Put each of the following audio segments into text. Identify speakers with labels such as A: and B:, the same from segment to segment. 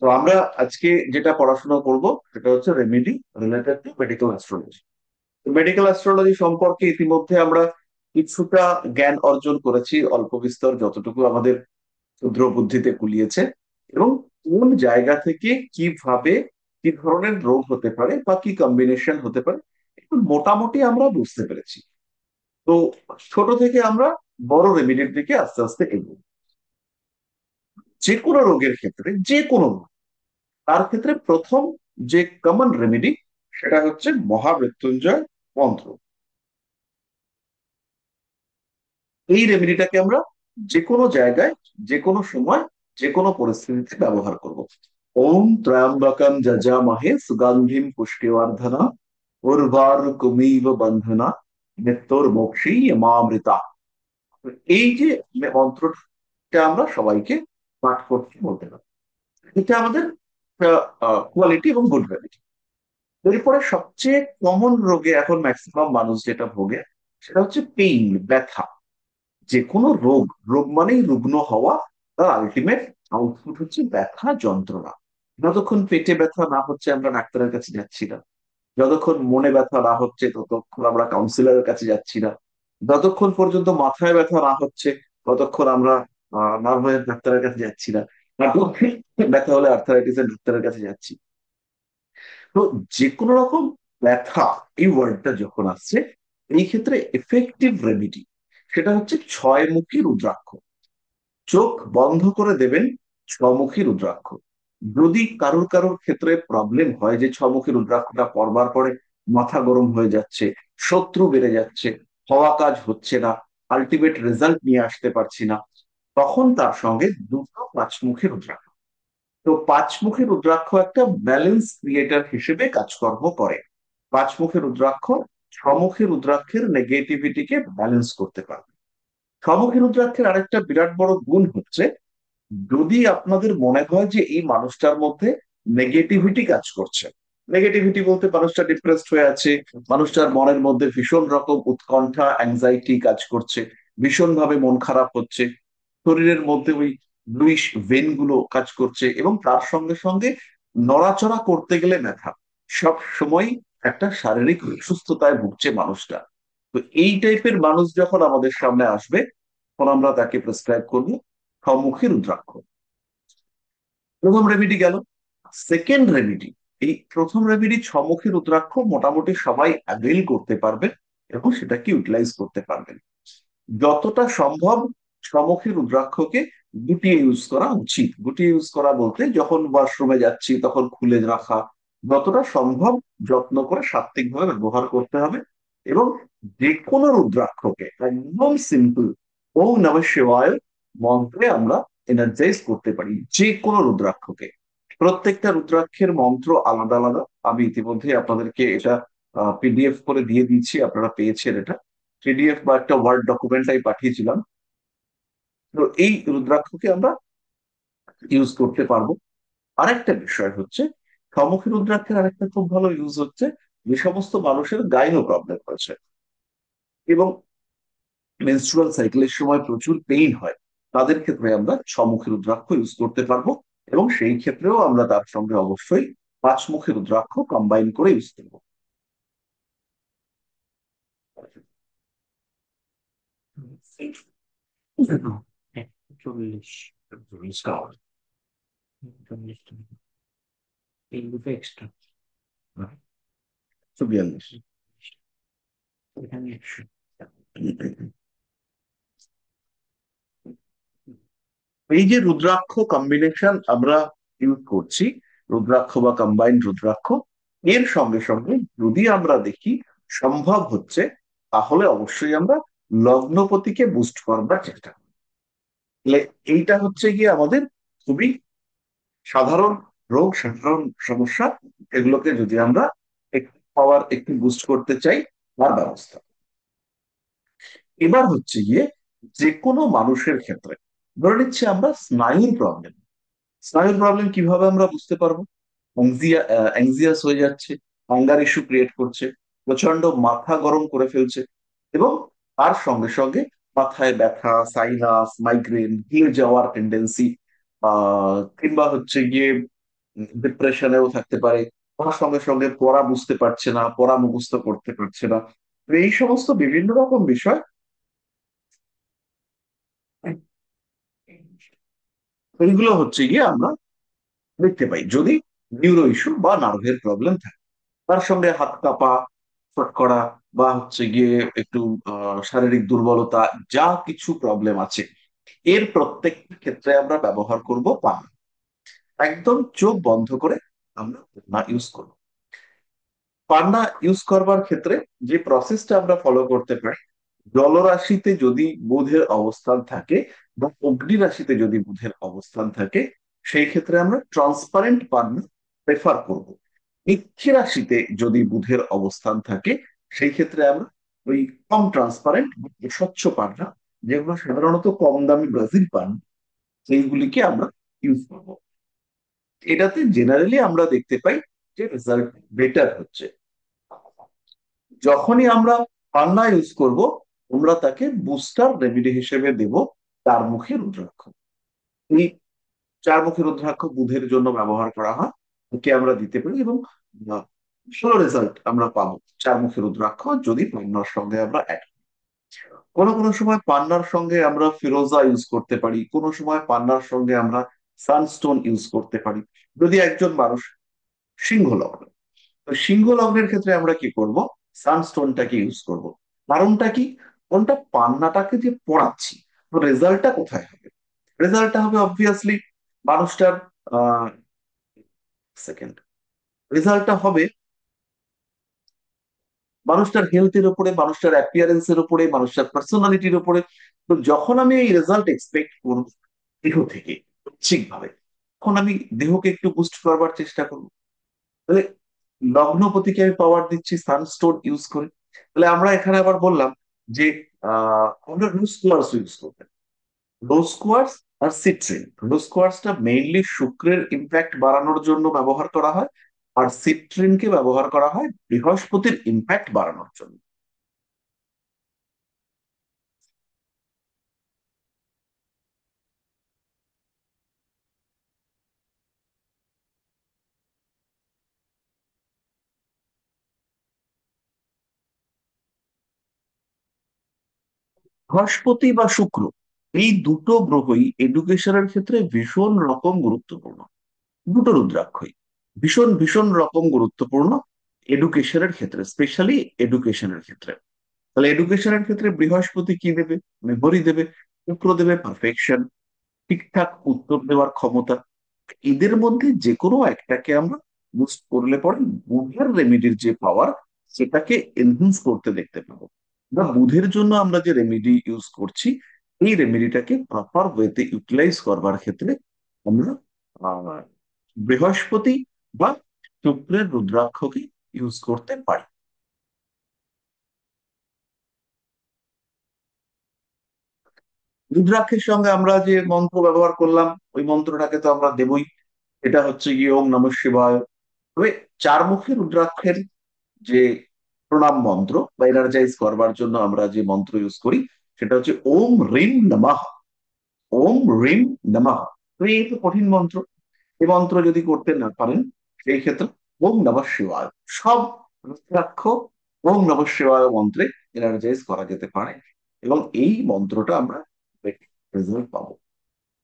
A: তো আমরা আজকে যেটা পড়াশোনা করব সেটা হচ্ছে remedy related to medical astrology. Medical astrology সম্পর্কে ইতিমধ্যে আমরা কিছুটা জ্ঞান অর্জন করেছি, অল্প বিস্তর যতটুকু আমাদের ক্ষুদ্র বুদ্ধিতে কুলিয়েছে। এবং কোন জায়গা থেকে কিভাবে কি ধরনের রোগ হতে পারে বা কি কম্বিনেশন হতে পারে একটু মোটামুটি আমরা বুঝতে পেরেছি। তো ছোট থেকে আমরা বড় রেমেডির দিকে আস্তে আস্তে এগোবো। যে কোনো রোগের ক্ষেত্রে, যে কোনো রোগ, তার ক্ষেত্রে প্রথম যে কমন রেমেডি সেটা হচ্ছে মহামৃত্যুঞ্জয় মন্ত্র। এই রেমেডিটাকে আমরা যে কোনো জায়গায়, যে কোনো সময়, যে কোনো পরিস্থিতিতে ব্যবহার করব। ওম ত্র্যম্বকম যজামহে সুগন্ধিম পুষ্টিবর্ধনা উর্বারুকমিব বন্ধনা মৃত্যুর্মোক্ষী মামৃতা। এই যে মন্ত্রটা আমরা সবাইকে পাঠ করতে বলতে পারি, এটা আমাদের কোয়ালিটি এবং গুড হ্যাবিট। এরপরে সবচেয়ে কমন রোগে এখন ম্যাক্সিমাম মানুষ যেটা ভোগে সেটা হচ্ছে পেইন, ব্যথা। যে কোনো রোগ, রোগ মানেই রুগ্ন হওয়া, তার আলটিমেট আউটপুট হচ্ছে ব্যথা, যন্ত্রণা। যতক্ষণ পেটে ব্যথা না হচ্ছে আমরা ডাক্তারের কাছে যাচ্ছি না, যতক্ষণ মনে ব্যথা না হচ্ছে ততক্ষণ আমরা কাউন্সিলরের কাছে যাচ্ছি না, যতক্ষণ পর্যন্ত মাথায় ব্যথা না হচ্ছে ততক্ষণ আমরা নার্ভের ডাক্তারের কাছে যাচ্ছি না, আর ব্যথা হলে আর্থারাইটিসের ডাক্তারের কাছে যাচ্ছি। তো যে কোনো রকম ব্যথা, এই ওয়ার্ডটা যখন আসছে, এই ক্ষেত্রে এফেক্টিভ রেমিডি সেটা হচ্ছে ছয়মুখী রুদ্রাক্ষ। চোখ বন্ধ করে দেবেন, ছমুখী রুদ্রাক্ষ। যদি কারোর কারোর ক্ষেত্রে প্রবলেম হয় যে ছমুখী রুদ্রাক্ষটা পরবার পরে মাথা গরম হয়ে যাচ্ছে, শত্রু বেড়ে যাচ্ছে, হওয়া কাজ হচ্ছে না, আলটিমেট রেজাল্ট নিয়ে আসতে পারছি না, তখন তার সঙ্গে দুটো পাঁচমুখী রুদ্রাক্ষ। তো পাঁচমুখী রুদ্রাক্ষ একটা ব্যালেন্স ক্রিয়েটার হিসেবে কাজকর্ম করে। পাঁচমুখী রুদ্রাক্ষ ছমুখী রুদ্রাক্ষের নেগেটিভিটিকে ব্যালেন্স করতে পারবে। ছমুখী রুদ্রাক্ষের আরেকটা বিরাট বড় গুণ হচ্ছে, যদি আপনাদের মনে হয় যে এই মানুষটার মধ্যে নেগেটিভিটি কাজ করছে, নেগেটিভিটি বলতে মানুষটা ডিপ্রেসড হয়ে আছে, মানুষটার মনের মধ্যে ভীষণ রকম উৎকণ্ঠা, অ্যাংজাইটি কাজ করছে, ভীষণ ভাবে মন খারাপ হচ্ছে, শরীরের মধ্যে ওই ব্লুইশ ভেন গুলো কাজ করছে, এবং তার সঙ্গে সঙ্গে নড়াচড়া করতে গেলে ব্যথা, সব সময় একটা শারীরিক অসুস্থতায় ভুগছে মানুষটা। তো এই টাইপের মানুষ যখন আমাদের সামনে আসবে, তখন আমরা তাকে প্রেসক্রাইব করবো সম্মুখী রুদ্রাক্ষ। প্রথম রেমেডি গেল। সেকেন্ড রেমেডি, এই প্রথম রেমেডি সম্মুখী রুদ্রাক্ষ মোটামুটি সবাই অ্যাভেল করতে পারবে এবং সেটাকে ইউটিলাইজ করতে পারবেন। যতটা সম্ভব সম্মুখী রুদ্রাক্ষকে গুটিয়ে ইউজ করা উচিত। গুটিয়ে ইউজ করা বলতে যখন ওয়াশরুমে যাচ্ছি তখন খুলে রাখা, যতটা সম্ভব যত্ন করে সাত্ত্বিকভাবে ব্যবহার করতে হবে। এবং যে কোনো রুদ্রাক্ষকে একদম সিম্পল ওম নমঃ শিবায় মন্ত্রে আমরা এনার্জাইজ করতে পারি যে কোনো রুদ্রাক্ষকে। প্রত্যেকটা রুদ্রাক্ষের মন্ত্র আলাদা আলাদা। আমি ইতিমধ্যে আপনাদেরকে এটা পিডিএফ করে দিয়ে দিচ্ছি, আপনারা পেয়েছেন এটা। পিডিএফ বা একটা ওয়ার্ড ডকুমেন্ট আমি পাঠিয়েছিলাম। তো এই রুদ্রাক্ষকে আমরা ইউজ করতে পারবো। আরেকটা বিষয় হচ্ছে, সম্মুখী রুদ্রাক্ষের আরেকটা খুব ভালো ইউজ হচ্ছে, যে সমস্ত মানুষের গাইনো প্রবলেম হয়েছে এবং মেনস্ট্রুয়াল সাইকেলের সময় প্রচুর পেইন হয়, তাদের ক্ষেত্রে আমরা সম্মুখী রুদ্রাক্ষ ইউজ করতে পারবো। এবং সেই ক্ষেত্রেও আমরা তার সঙ্গে অবশ্যই পাঁচমুখী রুদ্রাক্ষ কম্বাইন করে ইউজ করবো।
B: হ্যাঁ, 40, 40 টাকা। এই দুটো এক্সট্রা।
A: 142।
B: এখানে 100।
A: এই যে রুদ্রাক্ষ কম্বিনেশন আমরা ইউজ করছি, রুদ্রাক্ষ বা কম্বাইন্ড রুদ্রাক্ষ, এর সঙ্গে সঙ্গে যদি আমরা দেখি সম্ভব হচ্ছে, তাহলে অবশ্যই আমরা লগ্নপতিকে বুস্ট করবার চেষ্টা করি। তাহলে এইটা হচ্ছে গিয়ে আমাদের খুবই সাধারণ রোগ, সাধারণ সমস্যা, এগুলোকে যদি আমরা একটু পাওয়ার একটু বুস্ট করতে চাই, তার ব্যবস্থা। এবার হচ্ছে গিয়ে যে কোনো মানুষের ক্ষেত্রে, ধরে নিচ্ছি আমরা স্নায়ুর প্রবলেম। স্নায়ুর প্রবলেম কিভাবে আমরা বুঝতে পারবো? অ্যাংজিয়াস হয়ে যাচ্ছে, হাঙ্গার ইস্যু ক্রিয়েট করছে, প্রচন্ড মাথা গরম করে ফেলছে, এবং তার সঙ্গে সঙ্গে মাথায় ব্যথা, সাইনাস, মাইগ্রেন, হিল যাওয়ার টেন্ডেন্সি, কিংবা হচ্ছে গিয়ে ডিপ্রেশনেও থাকতে পারে, তার সঙ্গে সঙ্গে পড়া বুঝতে পারছে না, পড়া মুখস্থ করতে পারছে না। তো এই সমস্ত বিভিন্ন রকম বিষয়, এইগুলো হচ্ছে গিয়ে আমরা দেখতে পাই যদি নিউরো ইস্যু বা নার্ভের প্রবলেম থাকে। তার সঙ্গে হাত কাঁপা, ফট করা, বা হচ্ছে গিয়ে একটু শারীরিক দুর্বলতা, যা কিছু প্রবলেম আছে, এর প্রত্যেকটা ক্ষেত্রে আমরা ব্যবহার করব পানা। একদম চোখ বন্ধ করে আমরা পানা ইউজ করব। পান্না ইউজ করবার ক্ষেত্রে যে প্রসেসটা আমরা ফলো করতে পারি, জলরাশিতে যদি বুধের অবস্থান থাকে বা অগ্নি রাশিতে যদি বুধের অবস্থান থাকে, সেই ক্ষেত্রে আমরা ট্রান্সপারেন্ট পান্না প্রেফার করব। মীন রাশিতে যদি বুধের অবস্থান থাকে, সেই ক্ষেত্রে আমরা ওই কম ট্রান্সপারেন্ট স্বচ্ছ পান্না, যেগুলো সাধারণত কম দামি ব্রাজিল পান, সেইগুলিকে আমরা ইউজ করব। এটাতে জেনারেলি আমরা দেখতে পাই যে রেজাল্ট বেটার হচ্ছে। যখনই আমরা পান্না ইউজ করব, আমরা তাকে বুস্টার রেমেডি হিসেবে দেব চার মুখী রুদ্রাক্ষ। এই চার মুখী রুদ্রাক্ষ বুধের জন্য ব্যবহার করা হয়, ওকে আমরা দিতে পারি এবং ভালো রেজাল্ট আমরা পাবো চার মুখী রুদ্রাক্ষ যদি পান্নার সঙ্গে আমরা অ্যাড। কোনো কোনো সময় পান্নার সঙ্গে আমরা ফিরোজা ইউজ করতে পারি, কোনো সময় পান্নার সঙ্গে আমরা সানস্টোন ইউজ করতে পারি। যদি একজন মানুষ সিংহ লগ্ন, তো সিংহ লগ্নের ক্ষেত্রে আমরা কি করব, সানস্টোনটাকে ইউজ করব। কারণটা কি, কোনটা পান্নাটাকে যে পড়াচ্ছি, তো রেজাল্টটা কোথায় হবে? রেজাল্টটা হবে অবভিয়াসলি মানুষটার সেকেন্ড, রেজাল্টটা হবে মানুষটার হেলথের উপরে, মানুষটার অ্যাপিয়ারেন্সের উপরে, মানুষটার পার্সোনালিটির উপরে। তো যখন আমি এই রেজাল্ট এক্সপেক্ট করব দেহ থেকে ঠিকভাবে, তখন আমি দেহকে একটু বুস্ট করবার চেষ্টা করবো। তাহলে লগ্নপতিকে আমি পাওয়ার দিচ্ছি সানস্টোন ইউজ করে। তাহলে আমরা এখানে আবার বললাম যে আমরা রোজ কোয়ার্টজ ইউজ করবেন। রোজ কোয়ার্টজ আর সিট্রিন, রোজ কোয়ার্টজটা মেইনলি শুক্রের ইম্প্যাক্ট বাড়ানোর জন্য ব্যবহার করা হয়, আর সিট্রিনকে ব্যবহার করা হয় বৃহস্পতির ইম্প্যাক্ট বাড়ানোর জন্য। বৃহস্পতি বা শুক্র, এই দুটো গ্রহই এডুকেশনের ক্ষেত্রে ভীষণ রকম গুরুত্বপূর্ণ। দুটো রুদ্রাক্ষই ভীষণ ভীষণ রকম গুরুত্বপূর্ণ এডুকেশনের ক্ষেত্রে, স্পেশালি এডুকেশনের ক্ষেত্রে। তাহলে এডুকেশনের ক্ষেত্রে বৃহস্পতি কি দেবে? মেমোরি দেবে। শুক্র দেবে পারফেকশন, ঠিকঠাক উত্তর দেওয়ার ক্ষমতা। এদের মধ্যে যে কোনো একটাকে আমরা বুস্ট করলে পরে বুধের রেমেডির যে পাওয়ার, সেটাকে এনহ্যান্স করতে দেখতে পাবো। বা বুধের জন্য আমরা যে রেমেডি ইউজ করছি, এই রেমেডিটাকে প্রপার ওয়েতে ইউটিলাইজ করবার ক্ষেত্রে আমরা আহ, বৃহস্পতি বা শুক্রের রুদ্রাক্ষকে ইউজ করতে পারি। রুদ্রাক্ষের সঙ্গে আমরা যে মন্ত্র ব্যবহার করলাম, ওই মন্ত্রটাকে তো আমরা দেবই। এটা হচ্ছে গিয়ে ওম নমঃ শিবায়। তবে চারমুখী রুদ্রাক্ষের যে প্রণাম মন্ত্র বা এনার্জাইজ করবার জন্য আমরা যে মন্ত্র ইউজ করি, সেটা হচ্ছে ওম রিম নমঃ। ওম রিম নমঃ। তো এই তো কঠিন মন্ত্র, এই মন্ত্র যদি করতে না পারেন, সেই ক্ষেত্রে ওম নমঃ শিবায়, সব রুদ্রাক্ষ ওম নমঃ শিবায় মন্ত্রে এনার্জাইজ করা যেতে পারে, এবং এই মন্ত্রটা আমরা রেজাল্ট পাবো।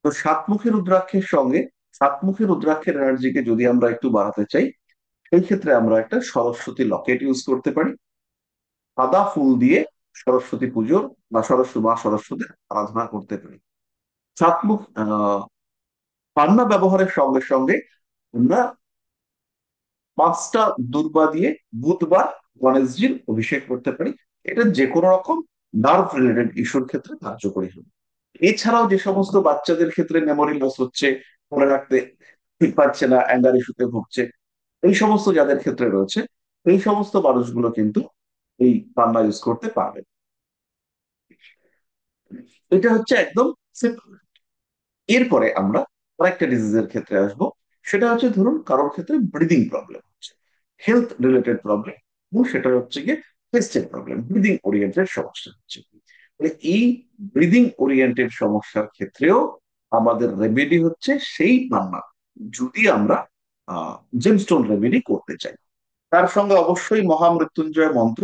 A: তো সাতমুখী রুদ্রাক্ষের সঙ্গে সাতমুখী রুদ্রাক্ষের এনার্জিকে যদি আমরা একটু বাড়াতে চাই, সেই ক্ষেত্রে আমরা একটা সরস্বতী লকেট ইউজ করতে পারি। সাদা ফুল দিয়ে সরস্বতী পুজোর বা সরস্বতীর আরাধনা করতে পারি। সাতমুখ পান্না ব্যবহারের সঙ্গে সঙ্গে আমরা 5টা দুর্বা দিয়ে বুধবার গণেশজির অভিষেক করতে পারি। এটা যে কোনো রকম নার্ভ রিলেটেড ইস্যুর ক্ষেত্রে কার্যকরী হবে। এছাড়াও যে সমস্ত বাচ্চাদের ক্ষেত্রে মেমোরি লস হচ্ছে, মনে রাখতে ঠিক পারছে না, অ্যাঙ্গার ইস্যুতে ভুগছে, এই সমস্ত যাদের ক্ষেত্রে রয়েছে, এই সমস্ত মানুষগুলো কিন্তু এই পান্না ইউজ করতে পারবে। এটা হচ্ছে একদম সিম্পল। এরপরে আমরা আরেকটা ডিজিজের ক্ষেত্রে আসব। সেটা হচ্ছে ধরুন কারোর ক্ষেত্রে ব্রিদিং প্রবলেম হচ্ছে, হেলথ রিলেটেড প্রবলেম, এবং সেটা হচ্ছে গিয়ে চেস্টের প্রবলেম, ব্রিদিং ওরিয়েন্টেড সমস্যা হচ্ছে। তাহলে এই ব্রিদিং ওরিয়েন্টেড সমস্যার ক্ষেত্রেও আমাদের রেমেডি হচ্ছে সেই পান্না। যদি আমরা জেমস্টোন রেমেডি করতে চাই। তার সঙ্গে অবশ্যই মহামৃত্যুঞ্জয় মন্ত্র,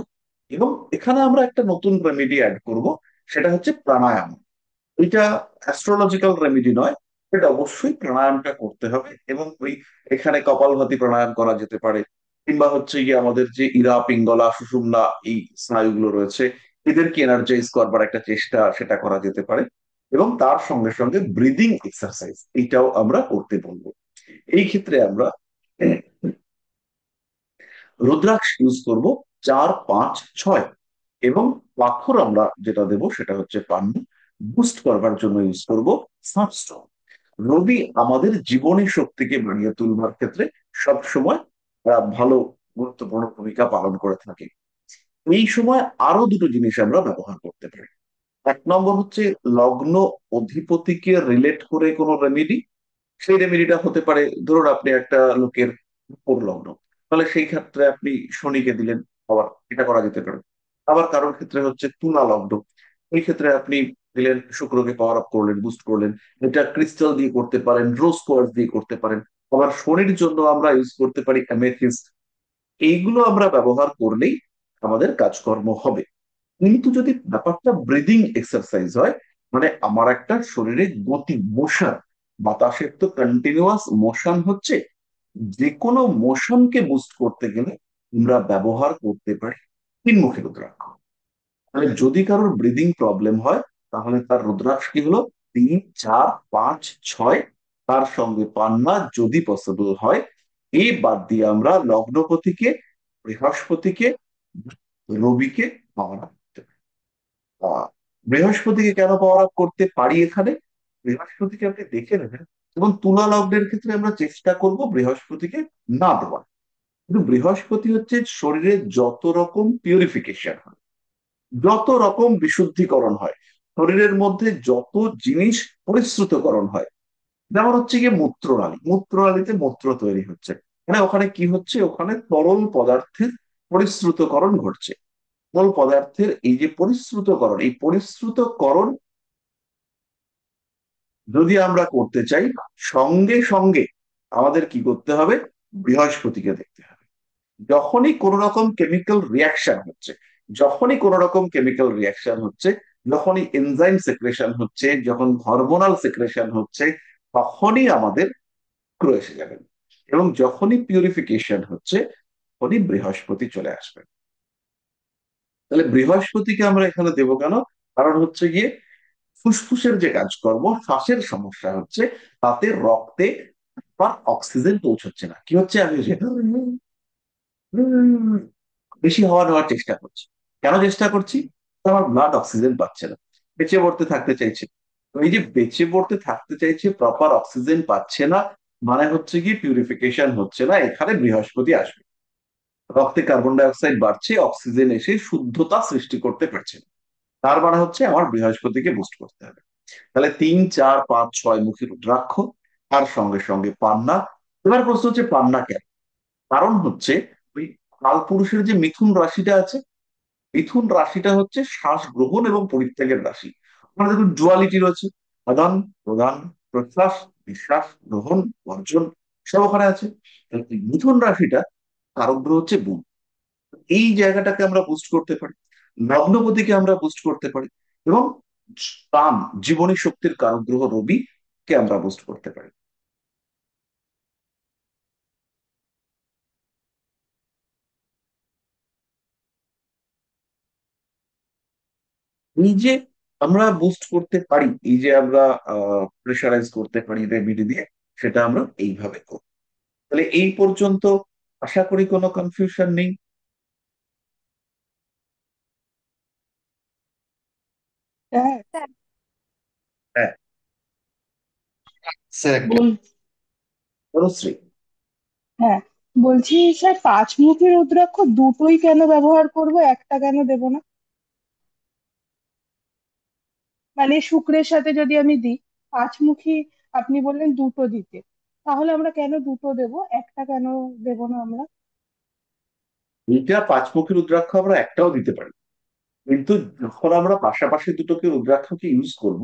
A: এবং এখানে আমরা একটা নতুন রেমেডি অ্যাড করব, সেটা হচ্ছে প্রাণায়াম। এটা অ্যাস্ট্রোলজিক্যাল রেমেডি নয়, এটা অবশ্যই প্রাণায়ামটা করতে হবে। এবং ওই এখানে কপালভাতি প্রাণায়াম করা যেতে পারে, কিংবা হচ্ছে গিয়ে আমাদের যে ইরা পিঙ্গলা সুষুম্না এই স্নায়ুগুলো রয়েছে, এদেরকে এনার্জাইজ করবার একটা চেষ্টা সেটা করা যেতে পারে। এবং তার সঙ্গে সঙ্গে ব্রিদিং এক্সারসাইজ এইটাও আমরা করতে বলবো। এই ক্ষেত্রে আমরা রুদ্রাক্ষ ইউজ করব 4 5 6। এবং পাথর আমরা যেটা দেব সেটা হচ্ছে পান্না। বুস্ট করবার জন্য ইউজ করব সানস্টোন। রবি আমাদের জীবনী শক্তিকে বাড়িয়ে তুলবার ক্ষেত্রে সব সময় ভালো গুরুত্বপূর্ণ ভূমিকা পালন করে থাকে। এই সময় আরো দুটো জিনিস আমরা ব্যবহার করতে পারি। 1 নম্বর হচ্ছে লগ্ন অধিপতিকে রিলেট করে কোনো রেমেডি। সেই রেমেডিটা হতে পারে, ধরুন আপনি একটা লোকের উপর লগ্ন, তাহলে সেই ক্ষেত্রে আপনি শনিকে দিলেন, আবার এটা করা যেতে পারে। আবার কারোর ক্ষেত্রে হচ্ছে তুলা লগ্ন, এই ক্ষেত্রে আপনি দিলেন শুক্রকে পাওয়ার আপ করলেন, বুস্ট করলেন। এটা ক্রিস্টাল দিয়ে করতে পারেন, রোজ কোয়ার্টজ দিয়ে করতে পারেন। আবার শনির জন্য আমরা ইউজ করতে পারি অ্যামেথিস্ট। এইগুলো আমরা ব্যবহার করলেই আমাদের কাজকর্ম হবে। কিন্তু যদি ব্যাপারটা ব্রিদিং এক্সারসাইজ হয়, মানে আমার একটা শরীরে গতি মোশন, বাতাসের তো কন্টিনিউয়াস মোশন হচ্ছে, যে কোনো মোশনকে বুস্ট করতে গেলে আমরা ব্যবহার করতে পারি তিনমুখী রুদ্রাক্ষ। মানে যদি কারোর ব্রিদিং প্রবলেম হয়, তাহলে তার রুদ্রাক্ষ কি হলো 3 4 5 6। তার সঙ্গে পান্না যদি পসিবল হয়। এই বাদ দিয়ে আমরা লগ্নপতিকে, বৃহস্পতিকে, রবিকে পাওয়ার আপ করতে পারি। আহ, বৃহস্পতিকে কেন পাওয়ার আপ করতে পারি এখানে? বৃহস্পতিকে আপনি দেখে নেবেন, এবং তুলা লগ্নের ক্ষেত্রে আমরা চেষ্টা করব বৃহস্পতিকে না দেওয়ার। কিন্তু বৃহস্পতি হচ্ছে শরীরে যত রকম পিউরিফিকেশন হয়, যত রকম বিশুদ্ধিকরণ হয়, শরীরের মধ্যে যত জিনিস পরিশ্রুতকরণ হয়, যেমন হচ্ছে গিয়ে মূত্রনালী, মূত্রনালীতে মূত্র তৈরি হচ্ছে, মানে ওখানে কি হচ্ছে, ওখানে তরল পদার্থের পরিশ্রুতকরণ ঘটছে। তরল পদার্থের এই যে পরিশ্রুতকরণ, এই পরিশ্রুতকরণ যদি আমরা করতে চাই, সঙ্গে সঙ্গে আমাদের কি করতে হবে, বৃহস্পতিকে দেখতে হবে। যখনই কোন রকম কেমিক্যাল রিয়াকশন হচ্ছে, যখনই কোন রকম কেমিক্যাল রিয়াকশন হচ্ছে, যখনই এনজাইম সেক্রেশন হচ্ছে, যখন হরমোনাল সেক্রেশন হচ্ছে, তখনই আমাদের শুক্র এসে যাবেন। এবং যখনই পিউরিফিকেশন হচ্ছে, তখনই বৃহস্পতি চলে আসবেন। তাহলে বৃহস্পতিকে আমরা এখানে দেবো কেন? কারণ হচ্ছে গিয়ে ফুসফুসের যে কাজকর্ম, শ্বাসের সমস্যা হচ্ছে, তাতে রক্তে বা অক্সিজেন পৌঁছচ্ছে না। কি হচ্ছে, আমি যে বেশি হাওয়া নেওয়ার চেষ্টা করছি। কেন চেষ্টা করছি? আমার ব্লাড অক্সিজেন পাচ্ছে না, বেঁচে পড়তে থাকতে চাইছে। তো এই যে বেঁচে পড়তে থাকতে চাইছে, প্রপার অক্সিজেন পাচ্ছে না, মানে হচ্ছে কি পিউরিফিকেশন হচ্ছে না। এখানে বৃহস্পতি আসবে, রক্তে কার্বন ডাই অক্সাইড বাড়ছে, অক্সিজেন এসে শুদ্ধতা সৃষ্টি করতে পারছে না। তার মানে হচ্ছে আমার বৃহস্পতিকে বুস্ট করতে হবে। তাহলে 3 4 5 6 মুখী রুদ্রাক্ষ, তার সঙ্গে সঙ্গে পান্না। এবার প্রশ্ন হচ্ছে পান্না কেন? কারণ হচ্ছে ওই কালপুরুষের যে মিথুন রাশিটা আছে, মিথুন রাশিটা হচ্ছে শ্বাস গ্রহণ এবং পরিত্যাগের রাশি। ওখানে দেখুন ডুয়ালিটি রয়েছে, আদান প্রদান, প্রশ্বাস নিঃশ্বাস, গ্রহণ বর্জন, সব ওখানে আছে। তাহলে এই মিথুন রাশিটা কারক গ্রহ হচ্ছে বুধ। এই জায়গাটাকে আমরা বুস্ট করতে পারি, লগ্নপতিকে আমরা বুস্ট করতে পারি, এবং প্রাণ জীবনী শক্তির কারক গ্রহ রবি কে আমরা বুস্ট করতে পারি। এই যে আমরা বুস্ট করতে পারি, এই যে আমরা প্রেশারাইজ করতে পারি রেমিডি দিয়ে, সেটা আমরা এইভাবে করি। তাহলে এই পর্যন্ত আশা করি কোনো কনফিউশন নেই।
C: হ্যাঁ
A: হ্যাঁ, স্যার
C: বল।
A: তনুশ্রী।
C: হ্যাঁ, বলছি স্যার, পাঁচমুখী রুদ্রাক্ষ দুটোই কেন ব্যবহার করব, একটা কেন দেব না? মানে শুক্রের সাথে যদি আমি দিই পাঁচমুখী, আপনি বললেন দুটো দিতে, তাহলে আমরা কেন দুটো দেব, একটা কেন দেব না আমরা?
A: এইটা 5 মুখী রুদ্রাক্ষ আমরা একটাও দিতে পারি, কিন্তু যখন আমরা পাশাপাশি দুটোকে রুদ্রাক্ষকে ইউজ করব,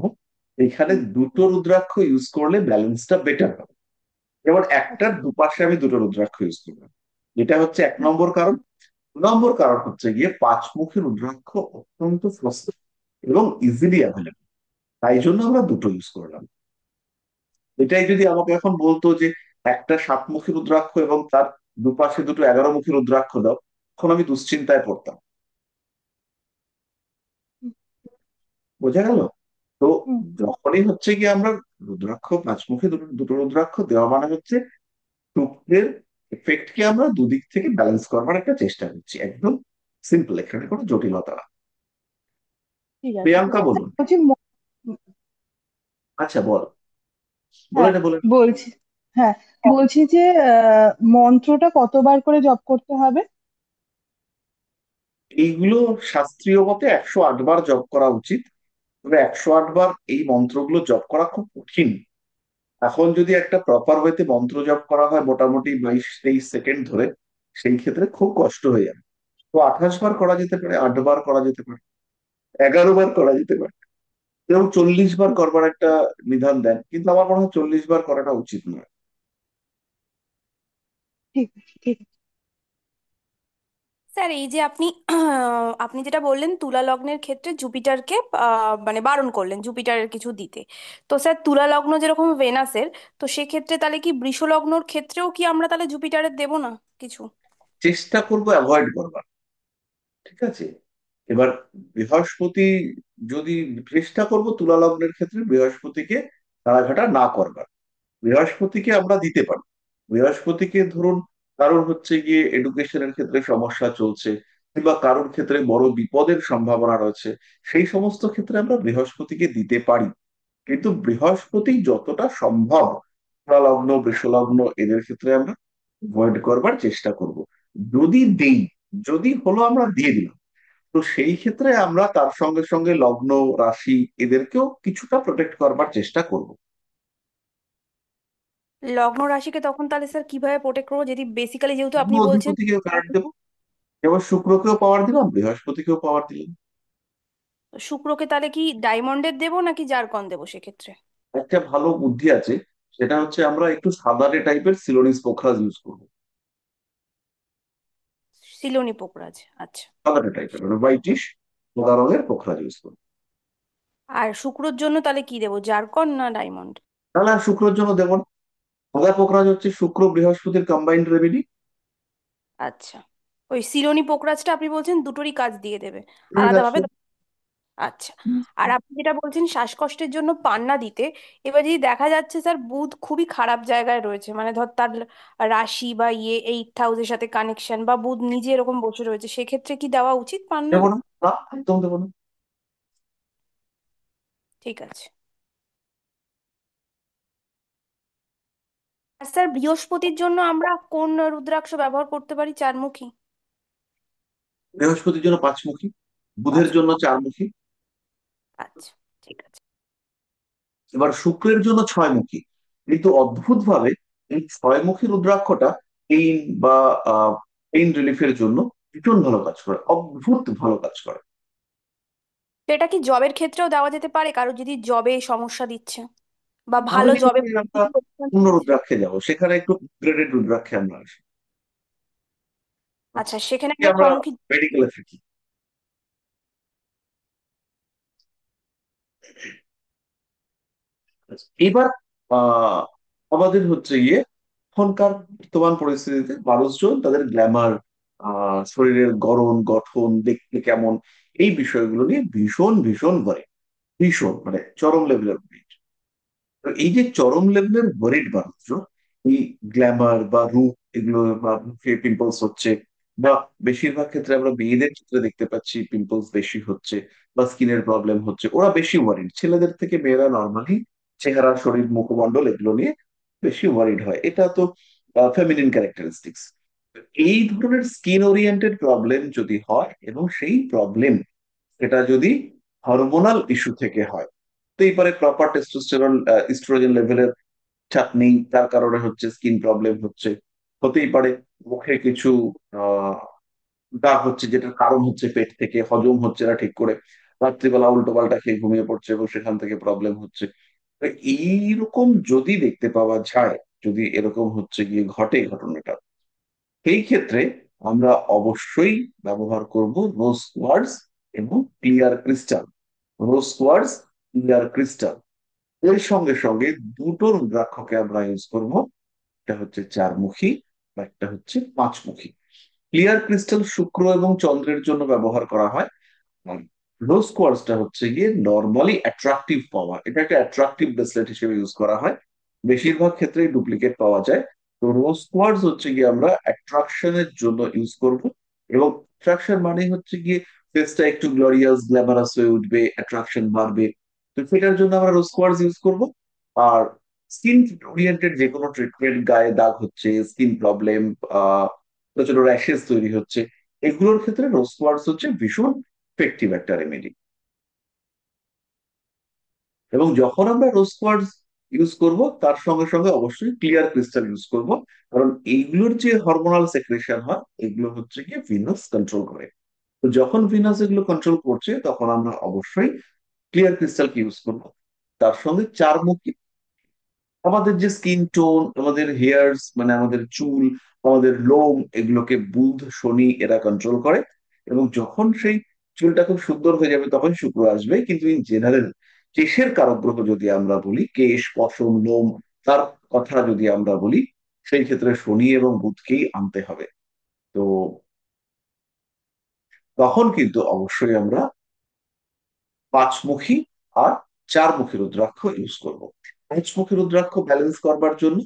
A: এখানে
C: হুম,
A: দুটো রুদ্রাক্ষ ইউজ করলে ব্যালেন্সটা বেটার হবে। এবার একটার
C: আচ্ছা।
A: দুপাশে আমি দুটো রুদ্রাক্ষ ইউজ করলাম। এটা হচ্ছে 1 নম্বর কারণ। 2 নম্বর কারণ হচ্ছে গিয়ে পাঁচমুখী রুদ্রাক্ষ অত্যন্ত সস্তা এবং ইজিলি অ্যাভেলেবল, তাই জন্য আমরা দুটো ইউজ করলাম। এটাই যদি আমাকে এখন বলতো যে একটা 7মুখী রুদ্রাক্ষ এবং তার দুপাশে দুটো 11মুখী রুদ্রাক্ষ দাও, তখন আমি দুশ্চিন্তায় পড়তাম।
C: হুম।
A: বোঝা গেল? তো
C: হুম।
A: যখনই হচ্ছে গিয়ে আমরা রুদ্রাক্ষ পাঁচমুখী দুটো দুটো রুদ্রাক্ষ দেওয়া মানে হচ্ছে শুক্রের এফেক্ট কে আমরা দুদিক থেকে ব্যালেন্স করবার একটা চেষ্টা করছি, একদম সিম্পল, এখানে কোনো জটিলতা না।
C: ঠিক আছে।
A: প্রিয়াঙ্কা বলুন।
C: বলছি
A: আচ্ছা বল, বলে
C: হ্যাঁ
A: নে বলে নে।
C: বলছি, হ্যাঁ বলছি যে মন্ত্রটা কতবার করে জপ করতে হবে?
A: এইগুলো শাস্ত্রীয় মতে 108 বার জপ করা উচিত। তবে 108 বার এই মন্ত্রগুলো জপ করা খুব কঠিন। এখন যদি একটা প্রপার ওয়েতে মন্ত্র জপ করা হয় মোটামুটি 22-23 সেকেন্ড ধরে, সেই ক্ষেত্রে খুব কষ্ট হয়ে যাবে। তো 28 বার করা যেতে পারে, 8 বার করা যেতে পারে, 11 বার করা যেতে পারে, এবং 40 বার করবার একটা বিধান দেন, কিন্তু আমার মনে হয় 40 বার করাটা উচিত নয়।
C: ঠিক আছে, ঠিক আছে।
D: স্যার এই যে আপনি আপনি যেটা বললেন তুলা লগ্নের ক্ষেত্রে জুপিটারকে মানে বারণ করলেন জুপিটারের কিছু দিতে। তো স্যার তুলা লগ্ন যেরকম ভেনাসের, তো সেক্ষেত্রে তাহলে কি বৃষ লগ্নর ক্ষেত্রেও কি আমরা তাহলে জুপিটারের দেবো না কিছু?
A: চেষ্টা করবো অ্যাভয়েড করবার। ঠিক আছে। এবার বৃহস্পতি, যদি চেষ্টা করবো তুলা লগ্নের ক্ষেত্রে বৃহস্পতিকে নাড়াঘাটা না করবার। বৃহস্পতিকে আমরা দিতে পারি। বৃহস্পতিকে ধরুন কারোর হচ্ছে গিয়ে এডুকেশনের ক্ষেত্রে সমস্যা চলছে, কিংবা কারোর ক্ষেত্রে বড় বিপদের সম্ভাবনা রয়েছে, সেই সমস্ত ক্ষেত্রে আমরা বৃহস্পতিকে দিতে পারি। কিন্তু বৃহস্পতি যতটা সম্ভব তুলা লগ্ন বৃষলগ্ন এদের ক্ষেত্রে আমরা অ্যাভয়েড করবার চেষ্টা করব। যদি দেই, যদি হলো আমরা দিয়ে দিলাম, তো সেই ক্ষেত্রে আমরা তার সঙ্গে সঙ্গে লগ্ন রাশি এদেরকেও কিছুটা প্রোটেক্ট করবার চেষ্টা করব।
D: লগ্ন রাশিকে তখন তাহলে স্যার কিভাবে প্রোটেক্ট করবো যদি বেসিক্যালি যেহেতু
A: লগ্ন
D: আপনি বলছেন?
A: অধিপতিকেও কারেক্ট দেবো, এবার শুক্রকেও পাওয়ার দিলাম, বৃহস্পতিকেও পাওয়ার দিলাম।
D: শুক্রকে তাহলে কি ডায়মন্ডের দেবো নাকি জারকন দেবো সেক্ষেত্রে?
A: একটা ভালো বুদ্ধি আছে, সেটা হচ্ছে আমরা একটু সাদাটে টাইপের সিলোনিস পোখরাজ ইউজ করবো।
D: সিলোনি পোকরাজ, আচ্ছা।
A: সাদাটে টাইপের মানে হোয়াইটিশ সাদা রঙের পোখরাজ ইউজ করবো।
D: আর শুক্রর জন্য তাহলে কি দেবো, জারকন না ডায়মন্ড?
A: তাহলে আর শুক্রের জন্য দেবো না। সাদা পোখরাজ হচ্ছে শুক্র বৃহস্পতির কম্বাইন্ড রেমেডি।
D: আচ্ছা, ওই সিলোনি পোকরাজটা আপনি বলছেন দুটোরই কাজ দিয়ে দেবে আলাদাভাবে? আচ্ছা। আর আপনি যেটা বলছেন শ্বাসকষ্টের জন্য পান্না দিতে, এবার যদি দেখা যাচ্ছে স্যার বুধ খুবই খারাপ জায়গায় রয়েছে, মানে ধর তার রাশি বা ইয়ে 8th হাউসের সাথে কানেকশন, বা বুধ নিজে এরকম বসে রয়েছে, সেক্ষেত্রে কি দেওয়া উচিত পান্না?
A: দেবো না, না, একদম দেবো না।
D: ঠিক আছে। আর স্যার বৃহস্পতির জন্য আমরা কোন রুদ্রাক্ষ ব্যবহার করতে পারি, চারমুখী?
A: বৃহস্পতির জন্য পাঁচমুখী, বুধের
D: আচ্ছা।
A: জন্য চারমুখী,
D: আচ্ছা, ঠিক আছে।
A: এবার শুক্রের জন্য 6মুখী। কিন্তু অদ্ভুত ভাবে এই 6মুখী রুদ্রাক্ষটা পেইন বা পেইন রিলিফের জন্য ভীষণ ভালো কাজ করে, অদ্ভুত ভালো কাজ করে।
D: তো এটা কি জবের ক্ষেত্রেও দেওয়া যেতে পারে, কারো যদি জবে সমস্যা দিচ্ছে বা ভালো
A: তাহলে
D: জবে
A: আমরা অন্য রুদ্রাক্ষে যাবো, সেখানে একটু গ্রেডেড রুদ্রাক্ষে আমরা আসি।
D: আচ্ছা,
A: আচ্ছা,
D: সেখানে আমরা
A: আমরা
D: ছমুখী।
A: মেডিকেলে থাকি। এবার আহ আমাদের হচ্ছে গিয়ে এখনকার বর্তমান পরিস্থিতিতে মানুষজন তাদের গ্ল্যামার, শরীরের গড়ন গঠন দেখতে কেমন, এই বিষয়গুলো নিয়ে ভীষণ ভীষণ করে, ভীষণ মানে চরম লেভেলের। তো এই যে চরম লেভেলের ওয়ারিড মানুষজন এই গ্ল্যামার বা রূপ এগুলো বা মুখে পিম্পলস হচ্ছে, বা বেশিরভাগ ক্ষেত্রে আমরা মেয়েদের ক্ষেত্রে দেখতে পাচ্ছি পিম্পলস বেশি হচ্ছে বা স্কিনের প্রবলেম হচ্ছে, ওরা বেশি ওয়ারিড। ছেলেদের থেকে মেয়েরা নর্মালি চেহারা শরীর মুখমণ্ডল এগুলো নিয়ে বেশি ওয়ারিড হয়, এটা তো ফেমিনিন ক্যারেক্টারিস্টিক্স। এই ধরনের স্কিন ওরিয়েন্টেড প্রবলেম যদি হয় এবং সেই প্রবলেম এটা যদি হরমোনাল ইস্যু থেকে হয়, হতেই পারে প্রপার টেস্টোস্টেরন ইস্ট্রোজেন লেভেলের ঠিকঠাক নেই, তার কারণে হচ্ছে স্কিন প্রবলেম হচ্ছে। হতেই পারে মুখে কিছু আহ দাগ হচ্ছে, যেটার কারণ হচ্ছে পেট থেকে হজম হচ্ছে না ঠিক করে, রাত্রিবেলা উল্টো পাল্টা খেয়ে ঘুমিয়ে পড়ছে এবং সেখান থেকে প্রবলেম হচ্ছে। তো এইরকম যদি দেখতে পাওয়া যায়, যদি এরকম হচ্ছে গিয়ে ঘটে ঘটনাটা, সেই ক্ষেত্রে আমরা অবশ্যই ব্যবহার করব রোজ কোয়ার্টজ এবং ক্লিয়ার ক্রিস্টাল। রোজ কোয়ার্টজ, ক্লিয়ার ক্রিস্টাল, এর সঙ্গে সঙ্গে দুটো রুদ্রাক্ষকে আমরা ইউজ করব। একটা হচ্ছে চারমুখী, বা একটা হচ্ছে পাঁচমুখী। ক্লিয়ার ক্রিস্টাল শুক্র এবং চন্দ্রের জন্য ব্যবহার করা হয়। রোজ কোয়ার্টজটা হচ্ছে গিয়ে নর্মালি অ্যাট্রাকটিভ পাওয়া, এটা একটা অ্যাট্রাকটিভ ব্রেসলেট হিসেবে ইউজ করা হয়। বেশিরভাগ ক্ষেত্রেই ডুপ্লিকেট পাওয়া যায়। তো রোজ কোয়ার্টজ হচ্ছে গিয়ে আমরা অ্যাট্রাকশনের জন্য ইউজ করব। এবং অ্যাট্রাকশন মানে হচ্ছে গিয়ে ফেসটা একটু গ্লোরিয়াস গ্ল্যামারাস হয়ে উঠবে, অ্যাট্রাকশন বাড়বে। তো সেটার জন্য আমরা রোজ কোয়ার্টজ ইউজ করব। আর স্কিন ওরিয়েন্টেড যে কোনো ট্রিটমেন্ট, গায়ে দাগ হচ্ছে, স্কিন প্রবলেম, ছোট ছোট র্যাশেস তৈরি হচ্ছে, এগুলোর ক্ষেত্রে রোজ কোয়ার্টজ হচ্ছে ভীষণ ইফেক্টিভ একটা রেমেডি। এবং যখন আমরা রোজ কোয়ার্টজ ইউজ করব, তার সঙ্গে সঙ্গে অবশ্যই ক্লিয়ার ক্রিস্টাল ইউজ করব। কারণ এইগুলোর যে হরমোনাল সেক্রেশন হয়, এগুলো হচ্ছে গিয়ে ভিনাস কন্ট্রোল করে। তো যখন ভিনাস এগুলো কন্ট্রোল করছে, তখন আমরা অবশ্যই ক্লিয়ার ক্রিস্টালকে ইউজ করব। তার সঙ্গে চারমুখী, আমাদের যে স্কিন টোন, আমাদের হেয়ার্স মানে আমাদের চুল, আমাদের লোম, এগুলোকে বুধ শনি এরা কন্ট্রোল করে। এবং যখন সেই চুলটা খুব সুন্দর হয়ে যাবে, তখন শুক্র আসবে। কিন্তু ইন জেনারেল কেশের কারক গ্রহ যদি আমরা বলি, কেশ, পশম, লোম, তার কথা যদি আমরা বলি, সেই ক্ষেত্রে শনি এবং বুধকেই আনতে হবে। তো তখন কিন্তু অবশ্যই আমরা পাঁচমুখী আর চারমুখী রুদ্রাক্ষ ইউজ করব। পাঁচমুখী রুদ্রাক্ষ ব্যালেন্স করবার জন্য,